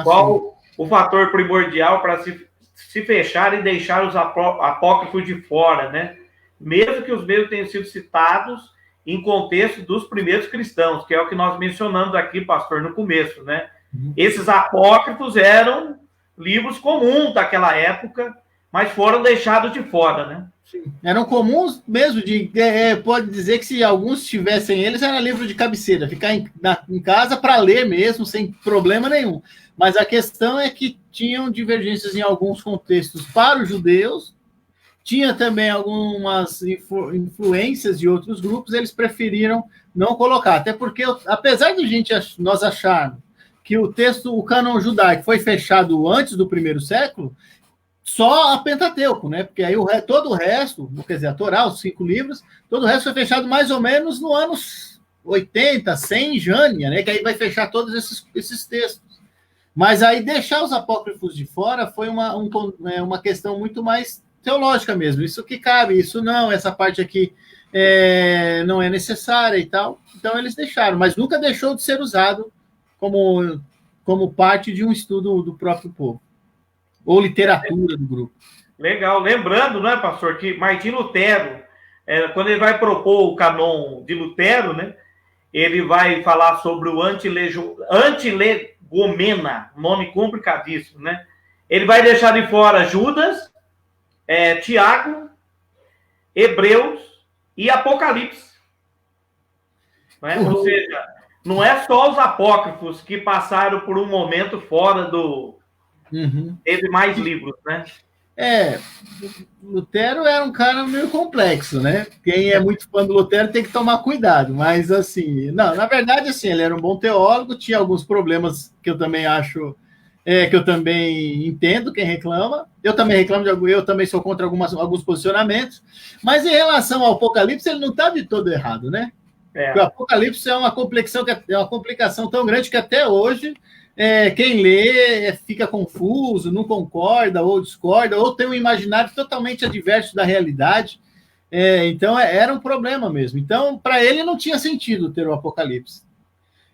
Qual o fator primordial para se fechar e deixar os apócrifos de fora, né? Mesmo que os mesmos tenham sido citados em contexto dos primeiros cristãos, que é o que nós mencionamos aqui, pastor, no começo, né? Esses apócrifos eram livros comuns daquela época, mas foram deixados de fora, né? Sim. Eram comuns mesmo, pode dizer que se alguns tivessem eles, era livro de cabeceira, ficar em casa para ler mesmo, sem problema nenhum. Mas a questão é que tinham divergências em alguns contextos para os judeus, tinha também algumas influências de outros grupos, eles preferiram não colocar. Até porque, apesar de nós acharmos que o cânon judaico foi fechado antes do primeiro século, só a Pentateuco, né? Porque aí todo o resto, quer dizer, a Torá, os 5 livros, todo o resto foi fechado mais ou menos no anos 80, 100 em Jânia, né? Que aí vai fechar todos esses textos. Mas aí deixar os apócrifos de fora foi uma questão muito mais teológica mesmo. Isso que cabe, isso não, essa parte aqui não é necessária e tal. Então eles deixaram, mas nunca deixou de ser usado como parte de um estudo do próprio povo. Ou literatura do grupo. Legal. Lembrando, né, pastor, que Martim Lutero, quando ele vai propor o cânon de Lutero, né, ele vai falar sobre o antilegomena, nome complicadíssimo, né? Ele vai deixar de fora Judas, Tiago, Hebreus e Apocalipse. Né? Ou seja, não é só os apócrifos que passaram por um momento fora do... Teve mais livros, né? Lutero era um cara meio complexo, né? Quem é muito fã do Lutero tem que tomar cuidado, mas assim, não, na verdade, assim, ele era um bom teólogo, tinha alguns problemas que eu também acho, que eu também entendo quem reclama, eu também sou contra alguns posicionamentos, mas em relação ao Apocalipse, ele não está de todo errado, né? O Apocalipse é uma complicação tão grande que até hoje quem lê fica confuso, não concorda ou discorda, ou tem um imaginário totalmente adverso da realidade. Então, era um problema mesmo. Então, para ele, não tinha sentido ter o Apocalipse.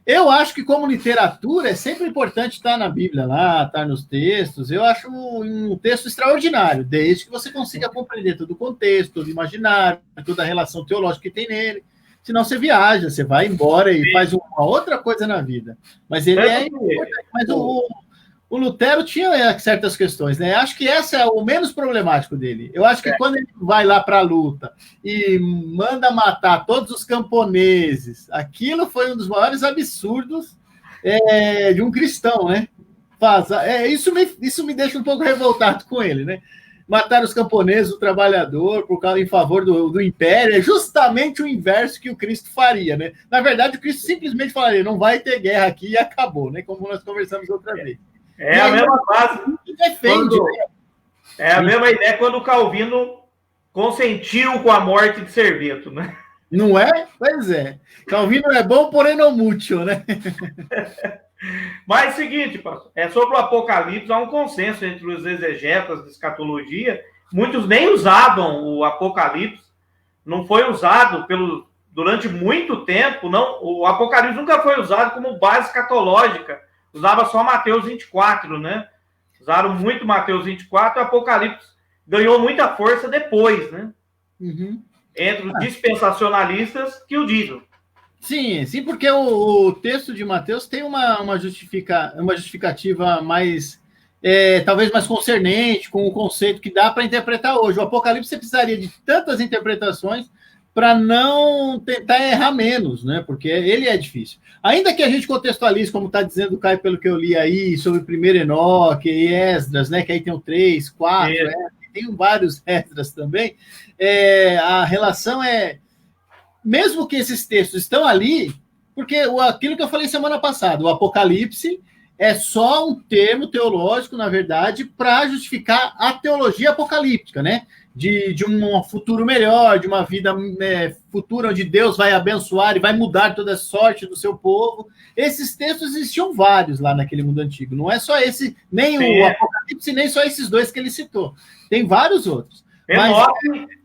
Eu acho que, como literatura, é sempre importante estar na Bíblia lá, estar nos textos. Eu acho um texto extraordinário, desde que você consiga compreender todo o contexto, todo o imaginário, toda a relação teológica que tem nele. Senão você viaja, você vai embora e faz uma outra coisa na vida. Mas ele é importante. Mas o Lutero tinha certas questões, né? Acho que esse é o menos problemático dele. Eu acho que quando ele vai lá para a luta e manda matar todos os camponeses, aquilo foi um dos maiores absurdos de um cristão, né? Isso me deixa um pouco revoltado com ele, né? Matar os camponeses, o trabalhador, em favor do império, é justamente o inverso que o Cristo faria, né? Na verdade, o Cristo simplesmente falaria, não vai ter guerra aqui e acabou, né? Como nós conversamos outra vez. É a mesma base. Defende, é a mesma ideia quando o Calvino consentiu com a morte de Serveto, né? Não é? Pois é. Calvino é bom, porém não mútil, né? Mas é o seguinte, pastor, sobre o Apocalipse, há um consenso entre os exegetas de escatologia. Muitos nem usavam o Apocalipse, não foi usado durante muito tempo, não. O Apocalipse nunca foi usado como base escatológica. Usava só Mateus 24, né? Usaram muito Mateus 24, o Apocalipse ganhou muita força depois, né? Uhum. Entre os dispensacionalistas que o dizem. Sim, porque o texto de Mateus tem uma justificativa mais, talvez mais concernente, com o conceito que dá para interpretar hoje. O Apocalipse você precisaria de tantas interpretações para não tentar errar menos, né? Porque ele é difícil. Ainda que a gente contextualize, como está dizendo o Caio, pelo que eu li aí, sobre o primeiro Enoque e Esdras, né? Que aí tem o 3, 4, tem vários Esdras também. A relação mesmo que esses textos estão ali, porque aquilo que eu falei semana passada, o Apocalipse é só um termo teológico, na verdade, para justificar a teologia apocalíptica, né? De um futuro melhor, de uma vida futura onde Deus vai abençoar e vai mudar toda a sorte do seu povo. Esses textos existiam vários lá naquele mundo antigo. Não é só esse, nem o Apocalipse, nem só esses dois que ele citou. Tem vários outros.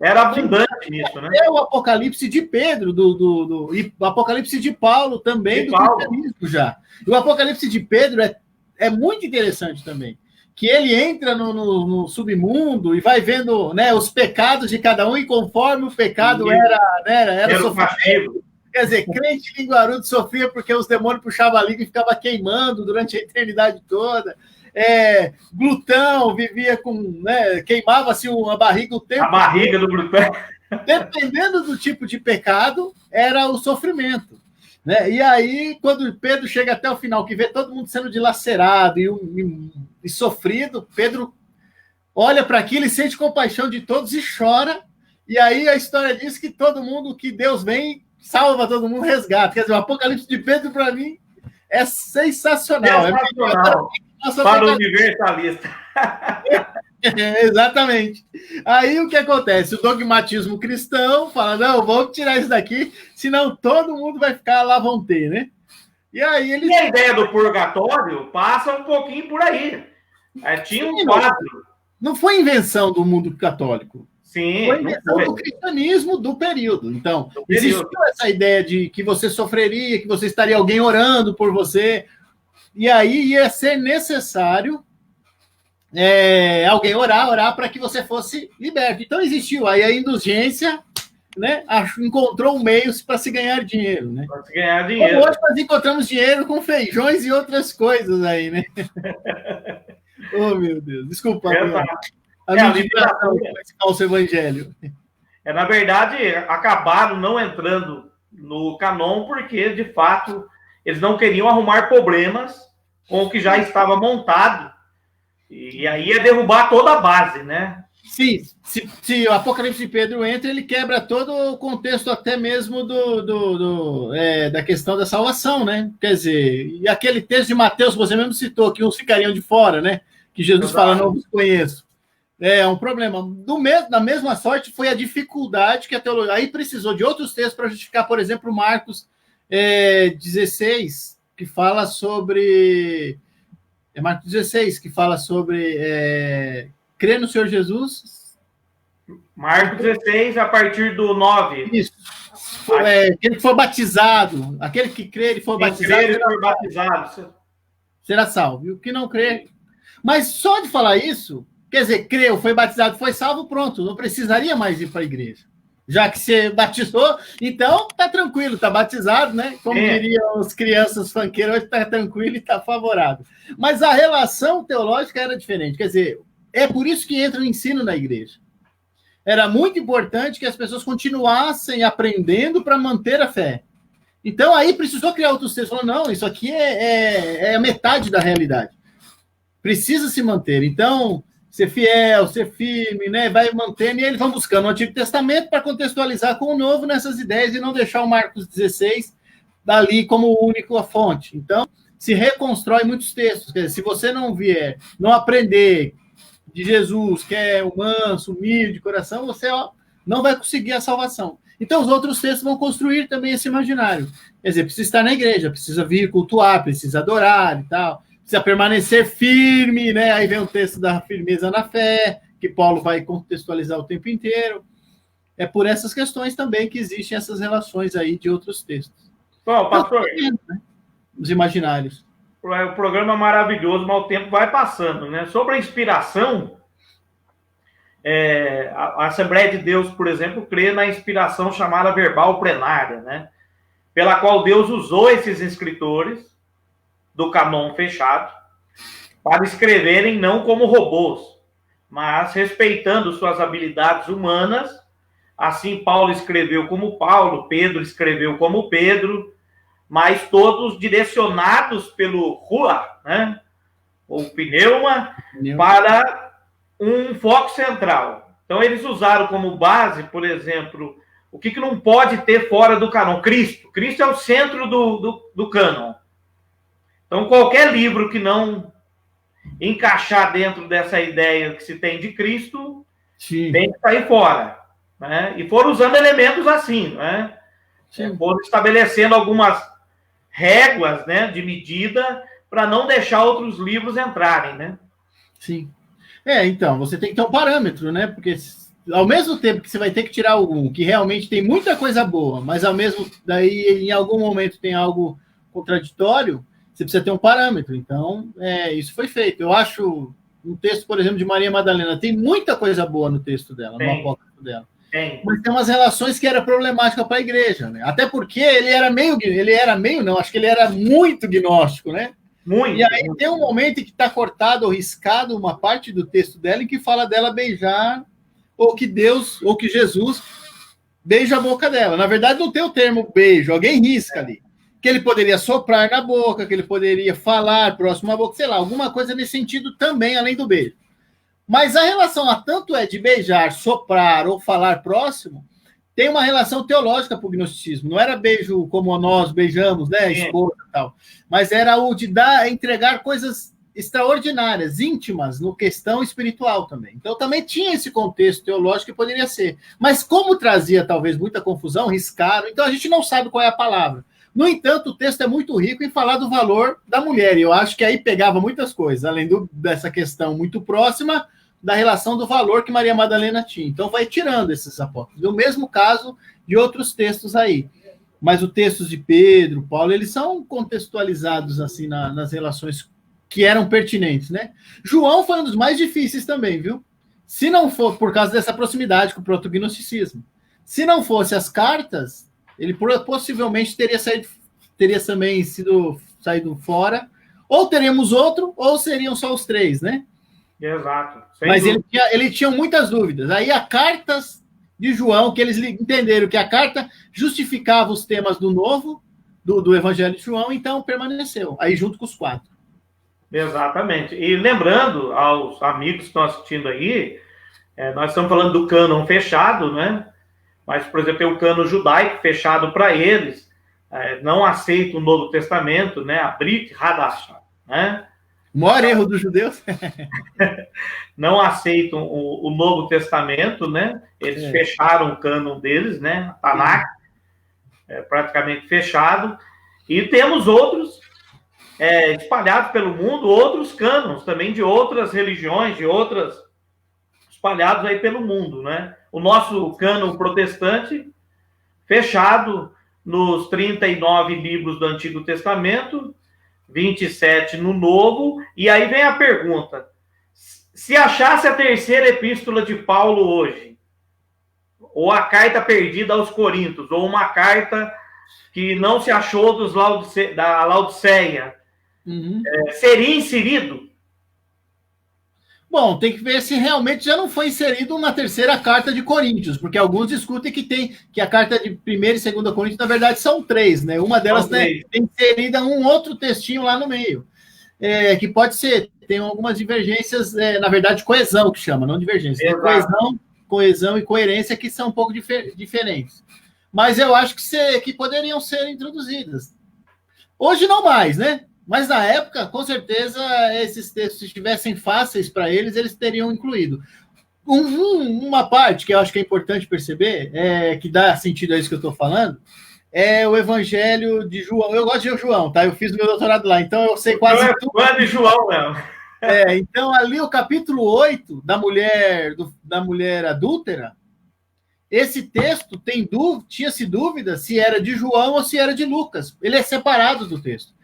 Era abundante nisso, né? É o Apocalipse de Pedro, e o Apocalipse de Paulo também, do cristianismo já. E o Apocalipse de Pedro é muito interessante também. Que ele entra no submundo e vai vendo, né, os pecados de cada um, e conforme o pecado era sofrido. Quer dizer, crente linguarudo sofria porque os demônios puxavam a língua e ficava queimando durante a eternidade toda. Glutão vivia com, né, queimava-se a barriga o tempo. A barriga do glutão. Dependendo do tipo de pecado, era o sofrimento. Né? E aí, quando Pedro chega até o final, que vê todo mundo sendo dilacerado e sofrido, Pedro olha para aquilo e sente compaixão de todos e chora. E aí a história diz que todo mundo, que Deus vem, salva todo mundo, resgata. Quer dizer, o Apocalipse de Pedro, para mim, é sensacional. Para o universalista. Exatamente. Aí o que acontece? O dogmatismo cristão fala, não, vamos tirar isso daqui, senão todo mundo vai ficar lá, vão ter, né? E aí E a ideia do purgatório passa um pouquinho por aí. Tinha um quadro. Não foi invenção do mundo católico. Sim. Foi invenção do cristianismo do período. Então, existiu essa ideia de que você sofreria, que você estaria alguém orando por você, e aí ia ser necessário alguém orar para que você fosse liberto. Então existiu aí a indulgência, né? Encontrou meios para se ganhar dinheiro, né? Para se ganhar dinheiro. Como hoje nós encontramos dinheiro com feijões e outras coisas aí, né? Oh, meu Deus, desculpa. A liberação do falso evangelho. Na verdade, acabaram não entrando no canon porque, de fato, eles não queriam arrumar problemas com o que já estava montado. E aí é derrubar toda a base, né? Sim, se o Apocalipse de Pedro entra, ele quebra todo o contexto até mesmo da questão da salvação, né? Quer dizer, e aquele texto de Mateus que você mesmo citou, que uns ficariam de fora, né? Que Jesus fala, não vos conheço. É um problema. Da mesma sorte foi a dificuldade que a teologia... Aí precisou de outros textos para justificar, por exemplo, Marcos 16, que fala sobre... É Marcos 16, que fala sobre crer no Senhor Jesus. Marcos 16, a partir do 9. Isso. Aquele que for batizado, aquele que crer e for batizado, crer e for batizado será salvo. E o que não crer... Mas só de falar isso, quer dizer, creu, foi batizado, foi salvo, pronto, não precisaria mais ir para a igreja. Já que você batizou, então tá tranquilo, tá batizado, né? Como diriam as crianças funkeiras, hoje tá tranquilo e tá favorável. Mas a relação teológica era diferente, quer dizer, é por isso que entra o ensino na igreja. Era muito importante que as pessoas continuassem aprendendo para manter a fé. Então aí precisou criar outros textos, falou, não, isso aqui é a metade da realidade. Precisa se manter. Então, ser fiel, ser firme, né? Vai mantendo, e eles vão buscando o Antigo Testamento para contextualizar com o Novo nessas ideias e não deixar o Marcos 16 dali como único a fonte. Então, se reconstrói muitos textos. Quer dizer, se você não vier, não aprender de Jesus, que é o manso, humilde de coração, você não vai conseguir a salvação. Então, os outros textos vão construir também esse imaginário. Quer dizer, precisa estar na igreja, precisa vir cultuar, precisa adorar e tal. Precisa permanecer firme, né? Aí vem o texto da firmeza na fé, que Paulo vai contextualizar o tempo inteiro. É por essas questões também que existem essas relações aí de outros textos. Bom, pastor, né? Os imaginários. O programa é maravilhoso, mas o tempo vai passando, né? Sobre a inspiração, a Assembleia de Deus, por exemplo, crê na inspiração chamada verbal plenária, né? Pela qual Deus usou esses escritores do cânon fechado, para escreverem não como robôs, mas respeitando suas habilidades humanas. Assim, Paulo escreveu como Paulo, Pedro escreveu como Pedro, mas todos direcionados pelo Rua, né? Ou pneuma, para um foco central. Então, eles usaram como base, por exemplo, o que não pode ter fora do cânon? Cristo. Cristo é o centro do cânon. Então, qualquer livro que não encaixar dentro dessa ideia que se tem de Cristo, tem que sair fora. Né? E foram usando elementos assim, né? Foram estabelecendo algumas réguas, né, de medida para não deixar outros livros entrarem, né? Sim. Então, você tem que ter um parâmetro, né? Porque ao mesmo tempo que você vai ter que tirar algum que realmente tem muita coisa boa, mas ao mesmo daí em algum momento tem algo contraditório, você precisa ter um parâmetro. Então, isso foi feito. Eu acho um texto, por exemplo, de Maria Madalena, tem muita coisa boa no texto dela, no apócrifo dela. Mas tem umas relações que era problemática para a igreja, né? Até porque ele era acho que ele era muito gnóstico, né? Muito. E aí tem um momento em que está cortado ou riscado uma parte do texto dela em que fala dela beijar, ou que Jesus beija a boca dela. Na verdade, não tem o termo beijo, alguém risca ali. Que ele poderia soprar na boca, que ele poderia falar próximo à boca, sei lá, alguma coisa nesse sentido também, além do beijo. Mas a relação tanto de beijar, soprar ou falar próximo, tem uma relação teológica para o gnosticismo. Não era beijo como nós beijamos, né, esposa e tal, mas era o de entregar coisas extraordinárias, íntimas, no questão espiritual também. Então também tinha esse contexto teológico que poderia ser. Mas como trazia talvez muita confusão, riscaram, então a gente não sabe qual é a palavra. No entanto, o texto é muito rico em falar do valor da mulher, e eu acho que aí pegava muitas coisas, além dessa questão muito próxima da relação do valor que Maria Madalena tinha. Então, vai tirando esses apócrifos. No mesmo caso de outros textos aí. Mas os textos de Pedro, Paulo, eles são contextualizados assim nas relações que eram pertinentes, né? João foi um dos mais difíceis também, viu? Se não for por causa dessa proximidade com o protognosticismo. Se não fosse as cartas, ele possivelmente teria também saído fora, ou teríamos outro, ou seriam só os três, né? Exato. Mas ele tinha muitas dúvidas. Aí a cartas de João, que eles entenderam que a carta justificava os temas do novo, do Evangelho de João, então permaneceu, aí junto com os 4. Exatamente. E lembrando aos amigos que estão assistindo aí, nós estamos falando do cânon fechado, né? Mas, por exemplo, tem o cânon judaico fechado para eles, não aceita o Novo Testamento, né? A Brit Hadashah, né? O maior erro dos judeus. Não aceitam o Novo Testamento, né? Eles fecharam o cânon deles, né? Tanakh, praticamente fechado. E temos outros espalhados pelo mundo, outros cânones também de outras religiões, de outras espalhados aí pelo mundo, né? O nosso cânon protestante fechado nos 39 livros do Antigo Testamento, 27 no Novo, e aí vem a pergunta: se achasse a terceira epístola de Paulo hoje, ou a carta perdida aos Coríntios, ou uma carta que não se achou da Laodiceia, seria inserido? Bom, tem que ver se realmente já não foi inserido na terceira carta de Coríntios, porque alguns discutem que a carta de 1ª e 2ª Coríntios, na verdade, são 3, né? Uma delas tem inserida um outro textinho lá no meio, que pode ser, tem algumas divergências, na verdade, coesão que chama, não divergência. Coesão e coerência que são um pouco diferentes. Mas eu acho que poderiam ser introduzidas. Hoje não mais, né? Mas na época, com certeza, esses textos, se estivessem fáceis para eles, eles teriam incluído. Uma parte que eu acho que é importante perceber, que dá sentido a isso que eu estou falando, é o Evangelho de João. Eu gosto de João, tá? Eu fiz o meu doutorado lá, então eu sei quase tudo. Não é de João, não. Então, ali o capítulo 8 da mulher adúltera, esse texto tinha-se dúvida se era de João ou se era de Lucas. Ele é separado do texto.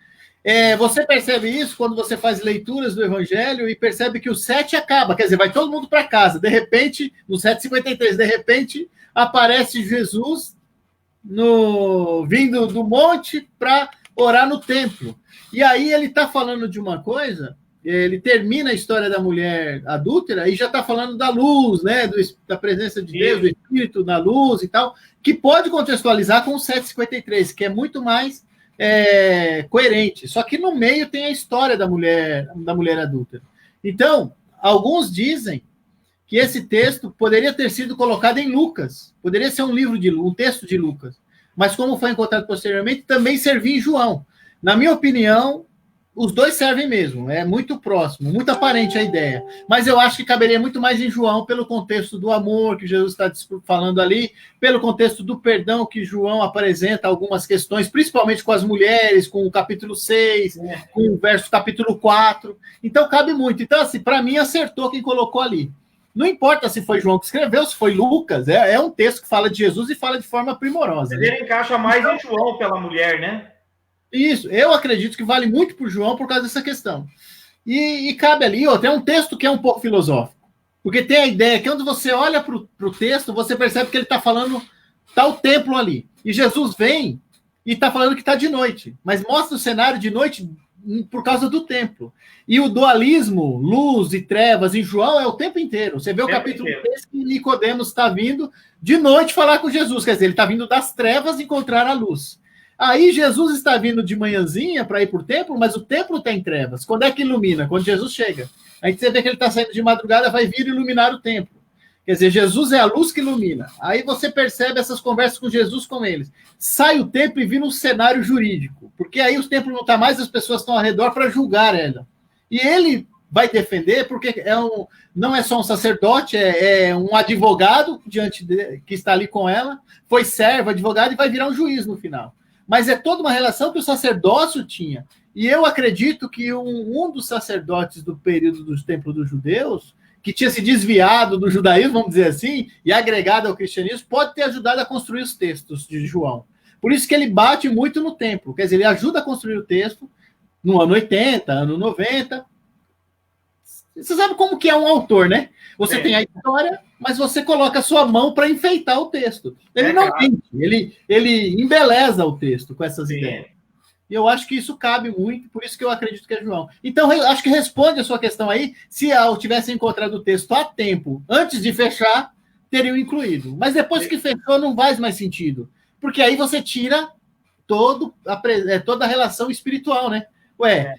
Você percebe isso quando você faz leituras do Evangelho e percebe que o 7 acaba, quer dizer, vai todo mundo para casa. De repente, no 7:53, de repente, aparece Jesus vindo do monte para orar no templo. E aí ele está falando de uma coisa, ele termina a história da mulher adúltera e já está falando da luz, né, da presença de Deus, do Espírito na luz e tal, que pode contextualizar com o 7:53, que é muito mais coerente. Só que no meio tem a história da mulher adúltera. Então, alguns dizem que esse texto poderia ter sido colocado em Lucas, poderia ser um texto de Lucas, mas como foi encontrado posteriormente, também servia em João. Na minha opinião, os dois servem mesmo, é muito próximo, muito aparente a ideia, mas eu acho que caberia muito mais em João, pelo contexto do amor que Jesus está falando ali, pelo contexto do perdão que João apresenta algumas questões, principalmente com as mulheres, com o capítulo 6, com o verso capítulo 4, então cabe muito. Então, assim, para mim, acertou quem colocou ali. Não importa se foi João que escreveu, se foi Lucas, é um texto que fala de Jesus e fala de forma primorosa. Ele encaixa mais em João pela mulher, né? Isso, eu acredito que vale muito para o João por causa dessa questão. E cabe ali, é um texto que é um pouco filosófico. Porque tem a ideia que quando você olha para o texto, você percebe que ele está falando, está o templo ali. E Jesus vem e está falando que está de noite. Mas mostra o cenário de noite por causa do templo. E o dualismo, luz e trevas, em João é o tempo inteiro. Você vê o capítulo 3 que Nicodemos está vindo de noite falar com Jesus. Quer dizer, ele está vindo das trevas encontrar a luz. Aí Jesus está vindo de manhãzinha para ir para o templo, mas o templo está em trevas. Quando é que ilumina? Quando Jesus chega. Aí você vê que ele está saindo de madrugada, vai vir iluminar o templo. Quer dizer, Jesus é a luz que ilumina. Aí você percebe essas conversas com Jesus com eles. Sai o templo e vira um cenário jurídico. Porque aí o templo não está mais, as pessoas estão ao redor para julgar ela. E ele vai defender, porque não é só um sacerdote, é um advogado que está ali com ela, foi servo, advogado, e vai virar um juiz no final. Mas é toda uma relação que o sacerdócio tinha. E eu acredito que um dos sacerdotes do período do templo dos judeus, que tinha se desviado do judaísmo, vamos dizer assim, e agregado ao cristianismo, pode ter ajudado a construir os textos de João. Por isso que ele bate muito no templo. Quer dizer, ele ajuda a construir o texto no ano 80, ano 90. Você sabe como que é um autor, né? Você tem a história, mas você coloca a sua mão para enfeitar o texto. Ele não mente, ele embeleza o texto com essas ideias. E eu acho que isso cabe muito, por isso que eu acredito que é João. Então, eu acho que responde a sua questão aí, se tivesse encontrado o texto a tempo, antes de fechar, teriam incluído. Mas depois que fechou, não faz mais sentido. Porque aí você tira toda a relação espiritual, né?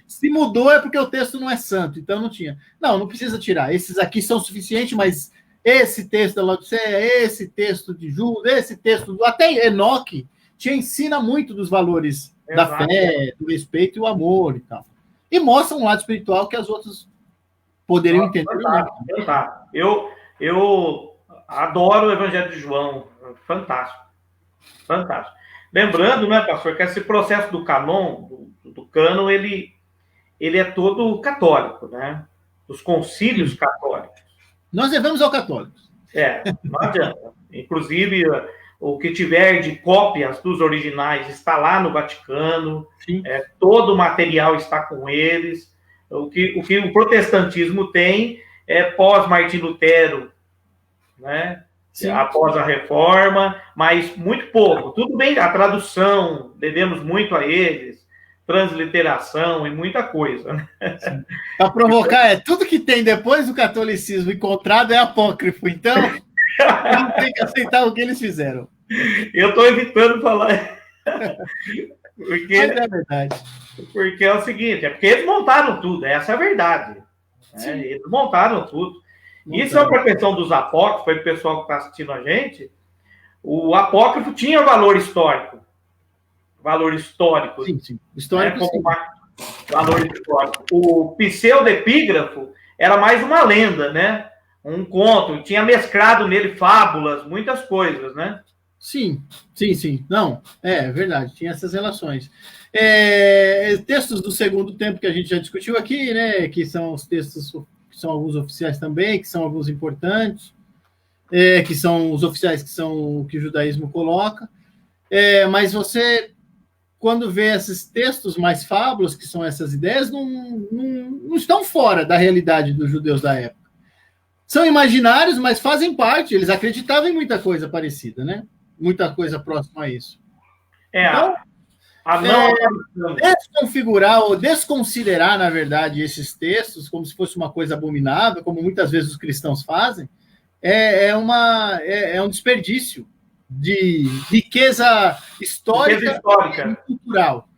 Se mudou é porque o texto não é santo, então não tinha. Não precisa tirar. Esses aqui são suficientes, mas esse texto da Laodiceia, esse texto de Judas, esse texto... Até Enoque te ensina muito dos valores da fé, do respeito e o amor e tal. e mostra um lado espiritual que as outras poderiam entender. Fantástico. Eu adoro o Evangelho de João. Fantástico. Fantástico. Lembrando, né, pastor, que esse processo do cânon, do cânon, ele é todo católico, né? Dos concílios católicos. Nós devemos ao católico. Não adianta. Inclusive, o que tiver de cópias dos originais está lá no Vaticano. Todo o material está com eles. O que o protestantismo tem é pós-Martim Lutero, né? Após a reforma, mas muito pouco. Tudo bem, a tradução, devemos muito a eles, transliteração e muita coisa. Né? Para provocar, tudo que tem depois do catolicismo encontrado é apócrifo, então não tem que aceitar o que eles fizeram. Eu estou evitando falar. Porque, mas é verdade. Porque é o seguinte, porque eles montaram tudo, essa é a verdade. Né? Eles montaram tudo. Isso é para a questão dos apócrifos, para o pessoal que está assistindo a gente. O apócrifo tinha valor histórico. Valor histórico. Sim. Histórico, né? Valor histórico. O pseudepígrafo era mais uma lenda, né? Um conto. Tinha mesclado nele fábulas, muitas coisas, né? Sim. Não, é verdade. Tinha essas relações. Textos do Segundo Tempo que a gente já discutiu aqui, né? Que são os textos... que são alguns oficiais também, que são alguns importantes, que são os oficiais que são o que o judaísmo coloca. Mas você, quando vê esses textos mais fábulas, que são essas ideias, não estão fora da realidade dos judeus da época. São imaginários, mas fazem parte, eles acreditavam em muita coisa parecida, né? Muita coisa próxima a isso. Então, desconfigurar ou desconsiderar, na verdade, esses textos como se fosse uma coisa abominável, como muitas vezes os cristãos fazem, é um desperdício de riqueza histórica e cultural.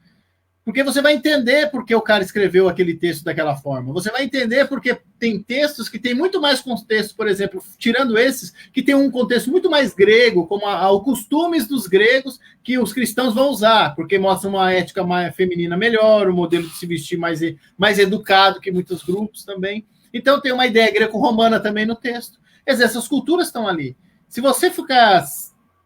Porque você vai entender por que o cara escreveu aquele texto daquela forma. Você vai entender porque tem textos que têm muito mais contexto, por exemplo, tirando esses, que tem um contexto muito mais grego, como os costumes dos gregos que os cristãos vão usar, porque mostra uma ética mais feminina melhor, um modelo de se vestir mais educado que muitos grupos também. Então tem uma ideia greco-romana também no texto. Quer dizer, essas culturas estão ali. Se você ficar...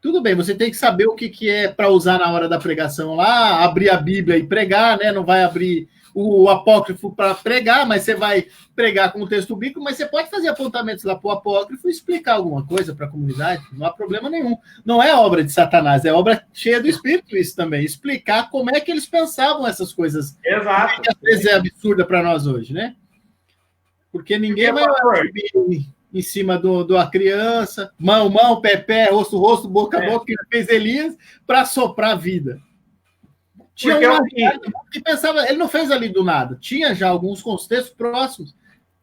Tudo bem, você tem que saber o que é para usar na hora da pregação lá, abrir a Bíblia e pregar, né? Não vai abrir o apócrifo para pregar, mas você vai pregar com o texto bíblico, mas você pode fazer apontamentos lá para o apócrifo e explicar alguma coisa para a comunidade, não há problema nenhum. Não é obra de Satanás, é obra cheia do Espírito isso também, explicar como é que eles pensavam essas coisas. Exato. Que às vezes é absurda para nós hoje, né? Porque ninguém vai subir em cima da criança, mão, pé, rosto, boca, que fez Elias para soprar a vida. Tinha que pensava, ele não fez ali do nada, tinha já alguns contextos próximos.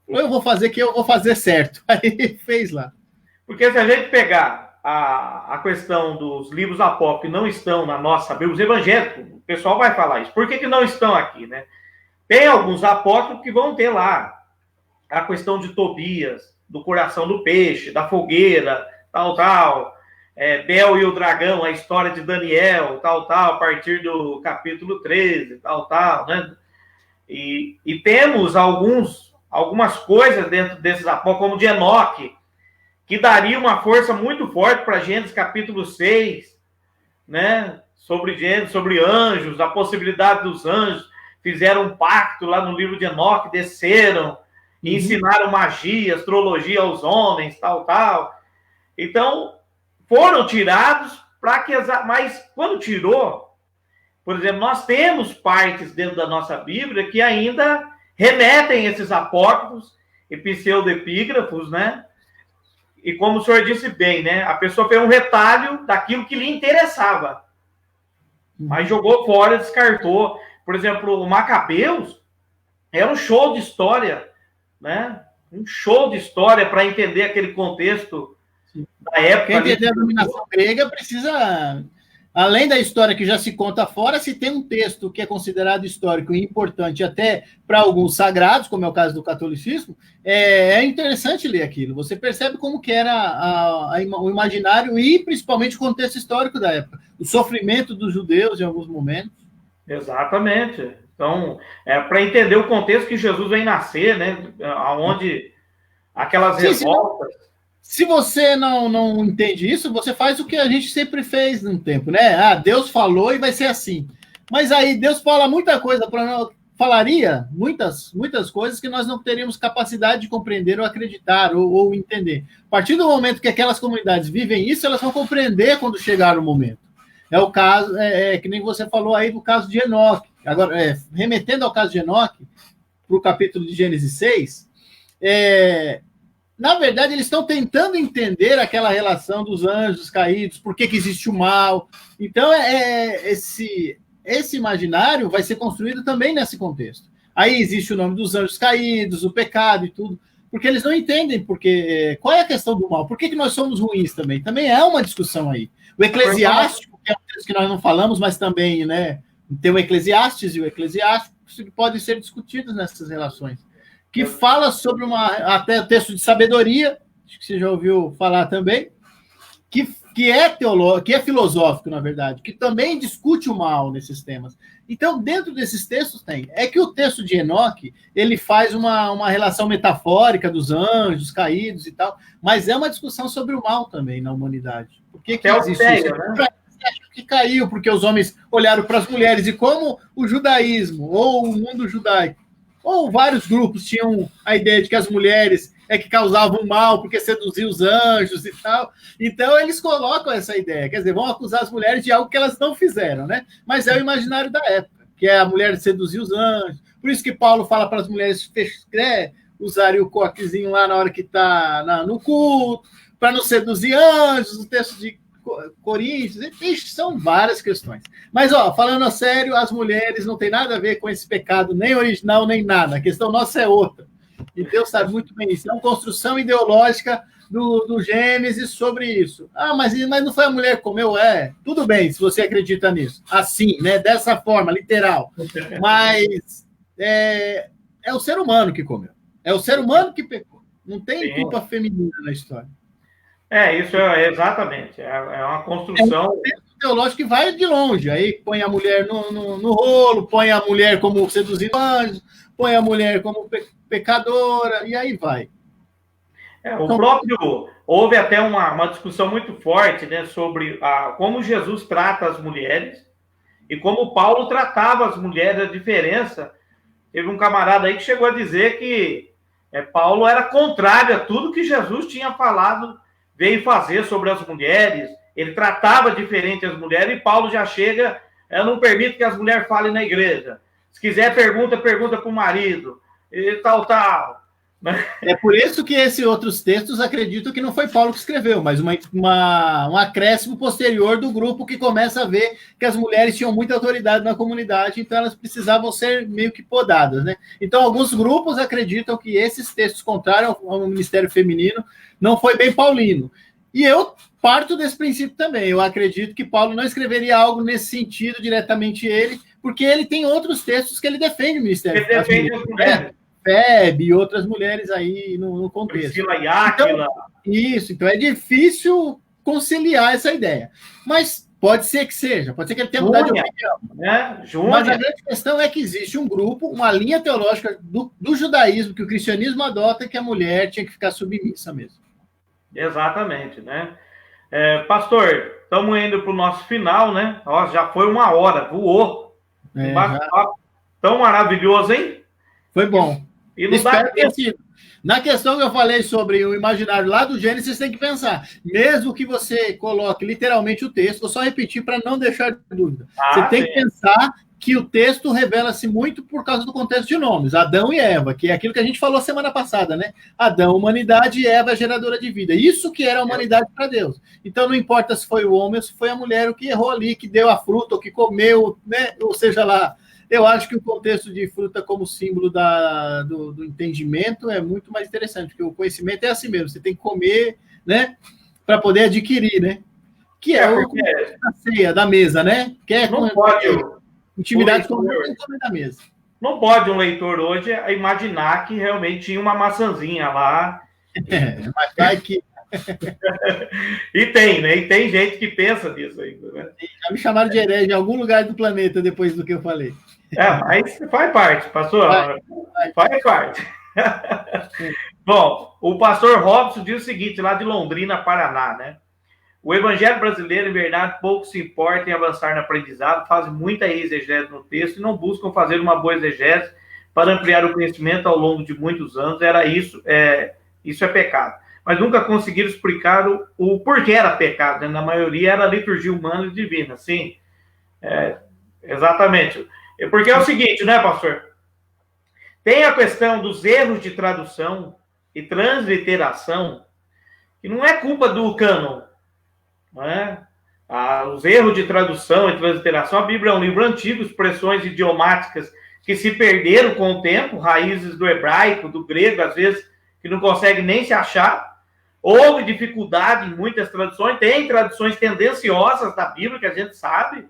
Eu vou fazer que eu vou fazer certo. Aí fez lá. Porque se a gente pegar a questão dos livros apócrifos que não estão na nossa Bíblia, os evangélicos, o pessoal vai falar isso. Por que não estão aqui, né? Tem alguns apócrifos que vão ter lá a questão de Tobias, do coração do peixe, da fogueira, tal, Bel e o dragão, a história de Daniel, tal, a partir do capítulo 13, tal, né? E temos algumas coisas dentro desses apócrifos, como de Enoque, que daria uma força muito forte para Gênesis capítulo 6, né? Sobre Gênesis, sobre anjos, a possibilidade dos anjos, fizeram um pacto lá no livro de Enoque, desceram, e ensinaram magia, astrologia aos homens, tal. Então, foram tirados para que... Mas, quando tirou, por exemplo, nós temos partes dentro da nossa Bíblia que ainda remetem esses apócrifos e pseudepígrafos, né? E como o senhor disse bem, né? A pessoa fez um retalho daquilo que lhe interessava. Mas jogou fora, descartou. Por exemplo, o Macabeus é um show de história, né? Um show de história para entender aquele contexto da época. Quem entender a dominação grega precisa, além da história que já se conta fora, se tem um texto que é considerado histórico e importante até para alguns sagrados, como é o caso do catolicismo, é interessante ler aquilo. Você percebe como que era o imaginário e principalmente o contexto histórico da época. O sofrimento dos judeus em alguns momentos. Exatamente. Então, para entender o contexto que Jesus vem nascer, né? Onde aquelas revoltas... Se você não entende isso, você faz o que a gente sempre fez num tempo, né? Ah, Deus falou e vai ser assim. Mas aí Deus fala muita coisa para nós, falaria muitas coisas que nós não teríamos capacidade de compreender ou acreditar ou entender. A partir do momento que aquelas comunidades vivem isso, elas vão compreender quando chegar o momento. É o caso, que nem você falou aí do caso de Enoque. Agora, remetendo ao caso de Enoque, para o capítulo de Gênesis 6, na verdade, eles estão tentando entender aquela relação dos anjos caídos, por que existe o mal. Então, esse imaginário vai ser construído também nesse contexto. Aí existe o nome dos anjos caídos, o pecado e tudo, porque eles não entendem qual é a questão do mal, por que nós somos ruins também. Também é uma discussão aí. O Eclesiástico, que é um texto que nós não falamos, mas também, né, tem o Eclesiastes e o Eclesiástico, que podem ser discutidos nessas relações, que fala sobre até texto de sabedoria, acho que você já ouviu falar também, que é filosófico, na verdade, que também discute o mal nesses temas. Então, dentro desses textos tem. É que o texto de Enoque, ele faz uma relação metafórica dos anjos caídos e tal, mas é uma discussão sobre o mal também na humanidade. Por que existe isso? Né? Que caiu porque os homens olharam para as mulheres, e como o judaísmo ou o mundo judaico ou vários grupos tinham a ideia de que as mulheres que causavam mal porque seduziam os anjos e tal. Então, eles colocam essa ideia. Quer dizer, vão acusar as mulheres de algo que elas não fizeram, né? Mas é o imaginário da época, que é a mulher seduzir os anjos. Por isso que Paulo fala para as mulheres usarem o coquezinho lá na hora que está no culto, para não seduzir anjos, o texto de Coríntios, são várias questões. Mas, falando a sério, as mulheres não tem nada a ver com esse pecado, nem original, nem nada. A questão nossa é outra. E Deus sabe muito bem isso. É uma construção ideológica do Gênesis sobre isso. Ah, mas não foi a mulher que comeu? Tudo bem, se você acredita nisso. Assim, né? Dessa forma, literal. Mas é o ser humano que comeu. É o ser humano que pecou. Não tem culpa feminina na história. Isso exatamente. É uma construção... É um texto teológico que vai de longe. Aí põe a mulher no rolo, põe a mulher como seduzindo anjos, põe a mulher como pecadora, e aí vai. Houve até uma discussão muito forte, né, sobre como Jesus trata as mulheres e como Paulo tratava as mulheres, a diferença. Teve um camarada aí que chegou a dizer que Paulo era contrário a tudo que Jesus tinha falado, veio fazer sobre as mulheres. Ele tratava diferente as mulheres, e Paulo já chega: eu não permito que as mulheres falem na igreja. Se quiser, pergunta para o marido. E tal. É por isso que esses outros textos acredito que não foi Paulo que escreveu, mas um acréscimo posterior do grupo que começa a ver que as mulheres tinham muita autoridade na comunidade, então elas precisavam ser meio que podadas, né? Então, alguns grupos acreditam que esses textos contrários ao ministério feminino não foi bem paulino. E eu parto desse princípio também. Eu acredito que Paulo não escreveria algo nesse sentido diretamente ele, porque ele tem outros textos que ele defende o ministério. Ele defende as mulheres. Febe e outras mulheres aí no contexto. Priscila e Áquila. Então é difícil conciliar essa ideia. Mas pode ser que seja, pode ser que ele tenha mudado de opinião. Mas a grande questão é que existe um grupo, uma linha teológica do judaísmo, que o cristianismo adota, que a mulher tinha que ficar submissa mesmo. Exatamente, né? Pastor, estamos indo para o nosso final, né? Já foi 1 hora, voou. Um bate-papo tão maravilhoso, hein? Foi bom. E não dá tempo. Na questão que eu falei sobre o imaginário lá do Gênesis, você tem que pensar. Mesmo que você coloque literalmente o texto, vou só repetir para não deixar dúvida. Você tem que pensar que o texto revela-se muito por causa do contexto de nomes. Adão e Eva, que é aquilo que a gente falou semana passada, né? Adão, humanidade, e Eva, geradora de vida. Isso que era a humanidade para Deus. Então, não importa se foi o homem ou se foi a mulher o que errou ali, que deu a fruta, ou que comeu, né? Ou seja lá... Eu acho que o contexto de fruta como símbolo do entendimento é muito mais interessante, porque o conhecimento é assim mesmo, você tem que comer, né, para poder adquirir, né? Que é o da ceia, da mesa, né? Não pode intimidade com o tem que comer da mesa. Não pode um leitor hoje imaginar que realmente tinha uma maçãzinha lá. Mas vai que... E tem, né? E tem gente que pensa nisso ainda, né? Já me chamaram de herege em algum lugar do planeta depois do que eu falei. Mas faz parte, pastor. Faz parte. Bom, o pastor Robson diz o seguinte, lá de Londrina, Paraná, né? O evangelho brasileiro, em verdade, pouco se importa em avançar no aprendizado, fazem muita exegese no texto e não buscam fazer uma boa exegese para ampliar o conhecimento ao longo de muitos anos. Isso é pecado. Mas nunca conseguiram explicar o porquê era pecado, né? Na maioria era liturgia humana e divina, sim. Exatamente. Porque é o seguinte, né, pastor? Tem a questão dos erros de tradução e transliteração, que não é culpa do cânon, não é? Os erros de tradução e transliteração, a Bíblia é um livro antigo, expressões idiomáticas que se perderam com o tempo, raízes do hebraico, do grego, às vezes, que não consegue nem se achar. Houve dificuldade em muitas traduções, tem traduções tendenciosas da Bíblia, que a gente sabe,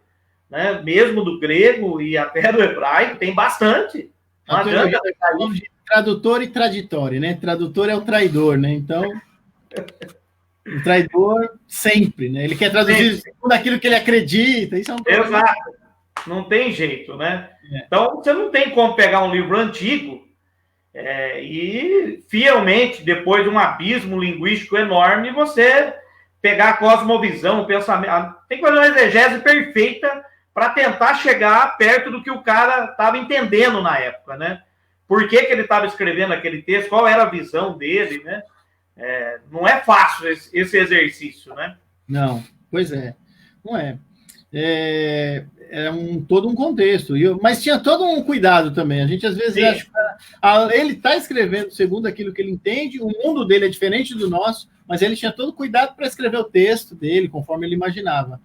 né? Mesmo do grego e até do hebraico, tem bastante. Não adianta de tradutor e traditório, né? Tradutor é o traidor, né? Então, o traidor sempre, né? Ele quer traduzir tudo aquilo que ele acredita. Isso é um problema. Exato. Não tem jeito, né? Então, você não tem como pegar um livro antigo e, fielmente, depois de um abismo linguístico enorme, você pegar a cosmovisão, o pensamento. Tem que fazer uma exegese perfeita para tentar chegar perto do que o cara estava entendendo na época, né? Por que ele estava escrevendo aquele texto, qual era a visão dele, né? Não é fácil esse exercício, né? Não, pois é. Não é. Todo um contexto. Mas tinha todo um cuidado também. A gente, às vezes, acha que ele está escrevendo segundo aquilo que ele entende, o mundo dele é diferente do nosso, mas ele tinha todo cuidado para escrever o texto dele, conforme ele imaginava.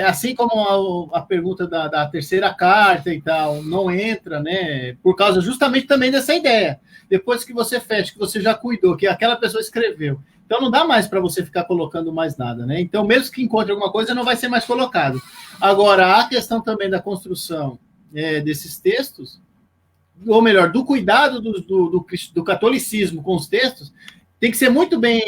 Assim como a pergunta da terceira carta e tal, não entra, né? Por causa justamente também dessa ideia. Depois que você fecha, que você já cuidou, que aquela pessoa escreveu. Então não dá mais para você ficar colocando mais nada, né? Então, mesmo que encontre alguma coisa, não vai ser mais colocado. Agora, a questão também da construção desses textos, ou melhor, do cuidado do catolicismo com os textos, tem que ser muito bem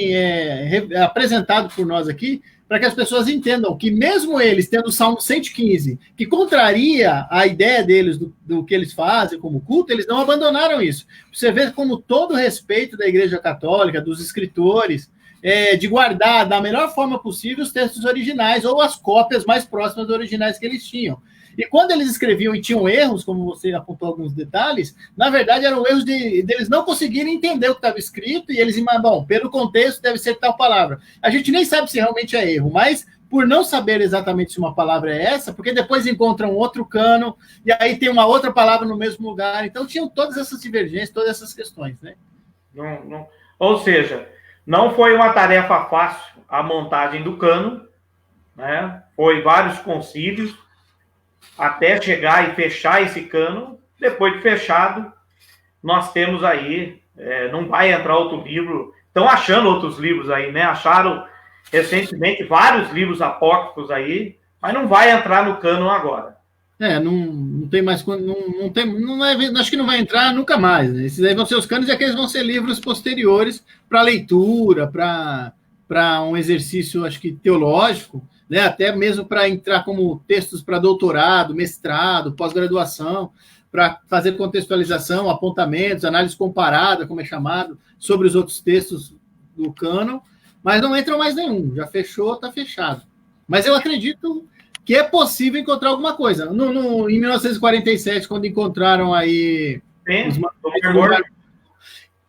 apresentado por nós aqui, para que as pessoas entendam que mesmo eles tendo o Salmo 115, que contraria a ideia deles do que eles fazem como culto, eles não abandonaram isso. Você vê como todo o respeito da Igreja Católica, dos escritores, de guardar da melhor forma possível os textos originais ou as cópias mais próximas dos originais que eles tinham. E quando eles escreviam e tinham erros, como você apontou alguns detalhes, na verdade eram erros deles não conseguirem entender o que estava escrito e eles imaginam, pelo contexto deve ser tal palavra. A gente nem sabe se realmente é erro, mas por não saber exatamente se uma palavra é essa, porque depois encontram outro cânon e aí tem uma outra palavra no mesmo lugar. Então tinham todas essas divergências, todas essas questões, né? Ou seja, não foi uma tarefa fácil a montagem do cânon, né? Foi vários concílios, até chegar e fechar esse cano. Depois de fechado, nós temos aí, não vai entrar outro livro, estão achando outros livros aí, né? Acharam recentemente vários livros apócrifos aí, mas não vai entrar no cano agora. Não tem mais, acho que não vai entrar nunca mais, né? Esses aí vão ser os canos e aqueles vão ser livros posteriores para leitura, para um exercício, acho que teológico, né? Até mesmo para entrar como textos para doutorado, mestrado, pós-graduação, para fazer contextualização, apontamentos, análise comparada, como é chamado, sobre os outros textos do cânon, mas não entra mais nenhum, já fechou, está fechado. Mas eu acredito que é possível encontrar alguma coisa. Em 1947, quando encontraram aí...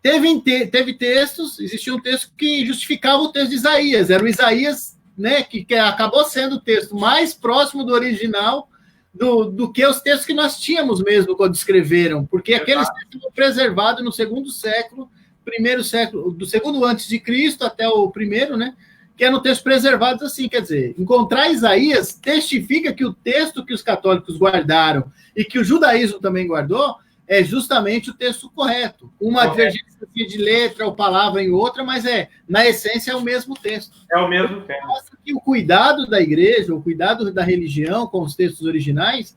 Teve textos, existia um texto que justificava o texto de Isaías, era o Isaías, né, que acabou sendo o texto mais próximo do original do que os textos que nós tínhamos mesmo quando escreveram, porque aqueles textos foram preservados no segundo século, primeiro século, do segundo antes de Cristo até o primeiro, né, que eram textos preservados assim, quer dizer, encontrar Isaías testifica que o texto que os católicos guardaram e que o judaísmo também guardou é justamente o texto correto. Uma divergência de letra ou palavra em outra, mas na essência, é o mesmo texto. É o mesmo texto. Mostra que o cuidado da igreja, o cuidado da religião com os textos originais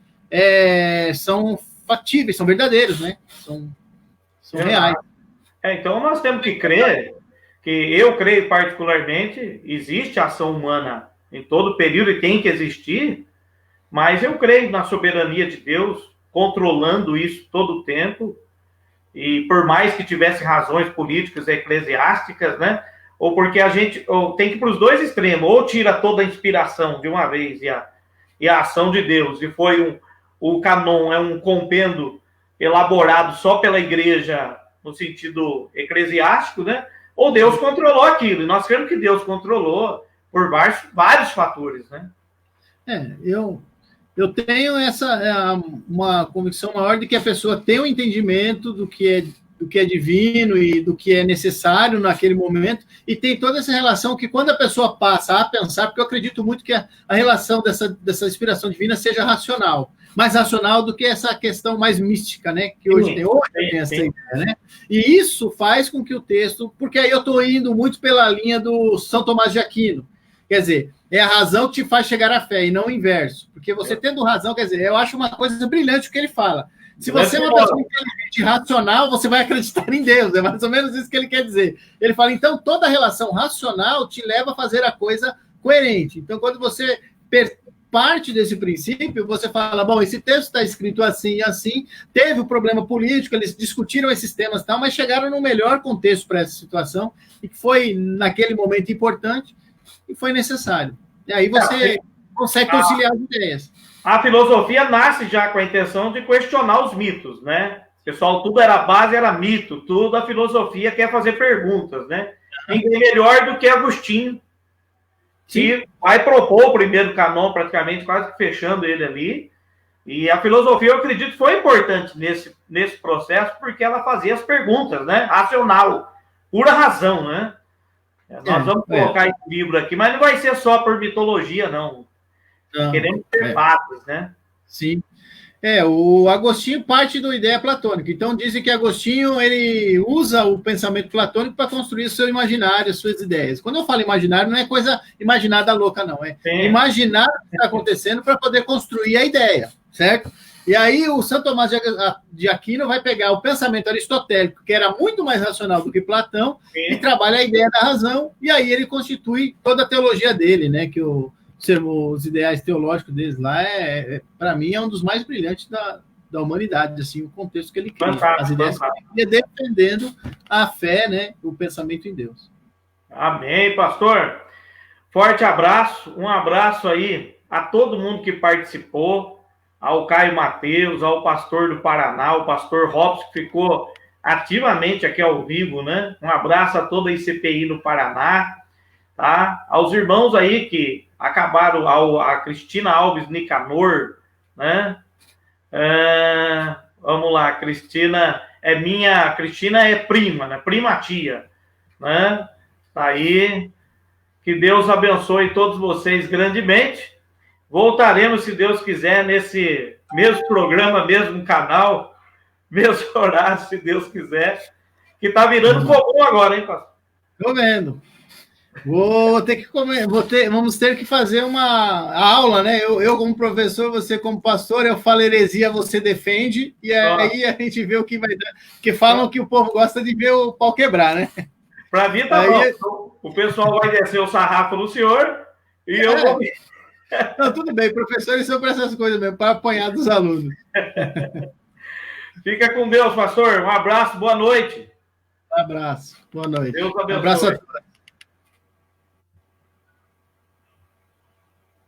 são fatíveis, são verdadeiros, né? São reais. Então, nós temos que crer, que eu creio particularmente, existe ação humana em todo período e tem que existir, mas eu creio na soberania de Deus, controlando isso todo o tempo, e por mais que tivesse razões políticas e eclesiásticas, né? Ou porque a gente tem que ir para os dois extremos, ou tira toda a inspiração de uma vez e a ação de Deus, e o canon é um compêndio elaborado só pela igreja no sentido eclesiástico, né? Ou Deus controlou aquilo, e nós cremos que Deus controlou por vários fatores, né? Eu tenho uma convicção maior de que a pessoa tem um entendimento do que é divino e do que é necessário naquele momento, e tem toda essa relação que quando a pessoa passa a pensar, porque eu acredito muito que a relação dessa inspiração divina seja racional, mais racional do que essa questão mais mística, né? Que hoje tem essa ideia, né? E isso faz com que o texto, porque aí eu estou indo muito pela linha do São Tomás de Aquino, quer dizer, é a razão que te faz chegar à fé, e não o inverso. Porque você tendo razão, quer dizer, eu acho uma coisa brilhante o que ele fala. Se você é uma pessoa inteligente e racional, você vai acreditar em Deus. É mais ou menos isso que ele quer dizer. Ele fala, então, toda relação racional te leva a fazer a coisa coerente. Então, quando você parte desse princípio, você fala, bom, esse texto está escrito assim e assim, teve um problema político, eles discutiram esses temas e tal, mas chegaram no melhor contexto para essa situação, e que foi, naquele momento, importante, e foi necessário. E aí você consegue conciliar as ideias. A filosofia nasce já com a intenção de questionar os mitos, né? Pessoal, tudo era base, era mito, tudo a filosofia quer fazer perguntas, né? Ninguém melhor do que Agostinho, que vai propor o primeiro canon, praticamente quase que fechando ele ali. E a filosofia, eu acredito, foi importante nesse processo, porque ela fazia as perguntas, né? Racional, pura razão, né? Nós vamos colocar esse livro aqui, mas não vai ser só por mitologia, não. Queremos ter fatos, né? Sim. O Agostinho parte da ideia platônica. Então, dizem que Agostinho ele usa o pensamento platônico para construir o seu imaginário, as suas ideias. Quando eu falo imaginário, não é coisa imaginada louca, não. É imaginar o que está acontecendo para poder construir a ideia, certo? E aí o São Tomás de Aquino vai pegar o pensamento aristotélico, que era muito mais racional do que Platão, e trabalha a ideia da razão, e aí ele constitui toda a teologia dele, né? Que os ideais teológicos deles lá, para mim, é um dos mais brilhantes da humanidade, assim, o contexto que ele cria. As ideias que ele cria defendendo a fé, né? O pensamento em Deus. Amém, pastor. Forte abraço, um abraço aí a todo mundo que participou, ao Caio Mateus, ao pastor do Paraná, o pastor Robson, que ficou ativamente aqui ao vivo, né? Um abraço a toda a ICPI no Paraná, tá? Aos irmãos aí que acabaram, a Cristina Alves Nicanor, né? Vamos lá, Cristina é prima, né? Prima tia, né? Tá aí. Que Deus abençoe todos vocês grandemente. Voltaremos, se Deus quiser, nesse mesmo programa, mesmo canal, mesmo horário, se Deus quiser, que está virando comum agora, hein, pastor? Estou vendo. Vamos ter que fazer uma aula, né? Eu como professor, você como pastor, eu falo heresia, você defende, e aí a gente vê o que vai dar. Porque falam que o povo gosta de ver o pau quebrar, né? Para mim tá bom. O pessoal vai descer o sarrafo no senhor e eu vou... Não, tudo bem, professores são para essas coisas mesmo, para apanhar dos alunos. Fica com Deus, pastor. Um abraço, boa noite. Um abraço, boa noite. Deus abençoe. Um abraço a todos.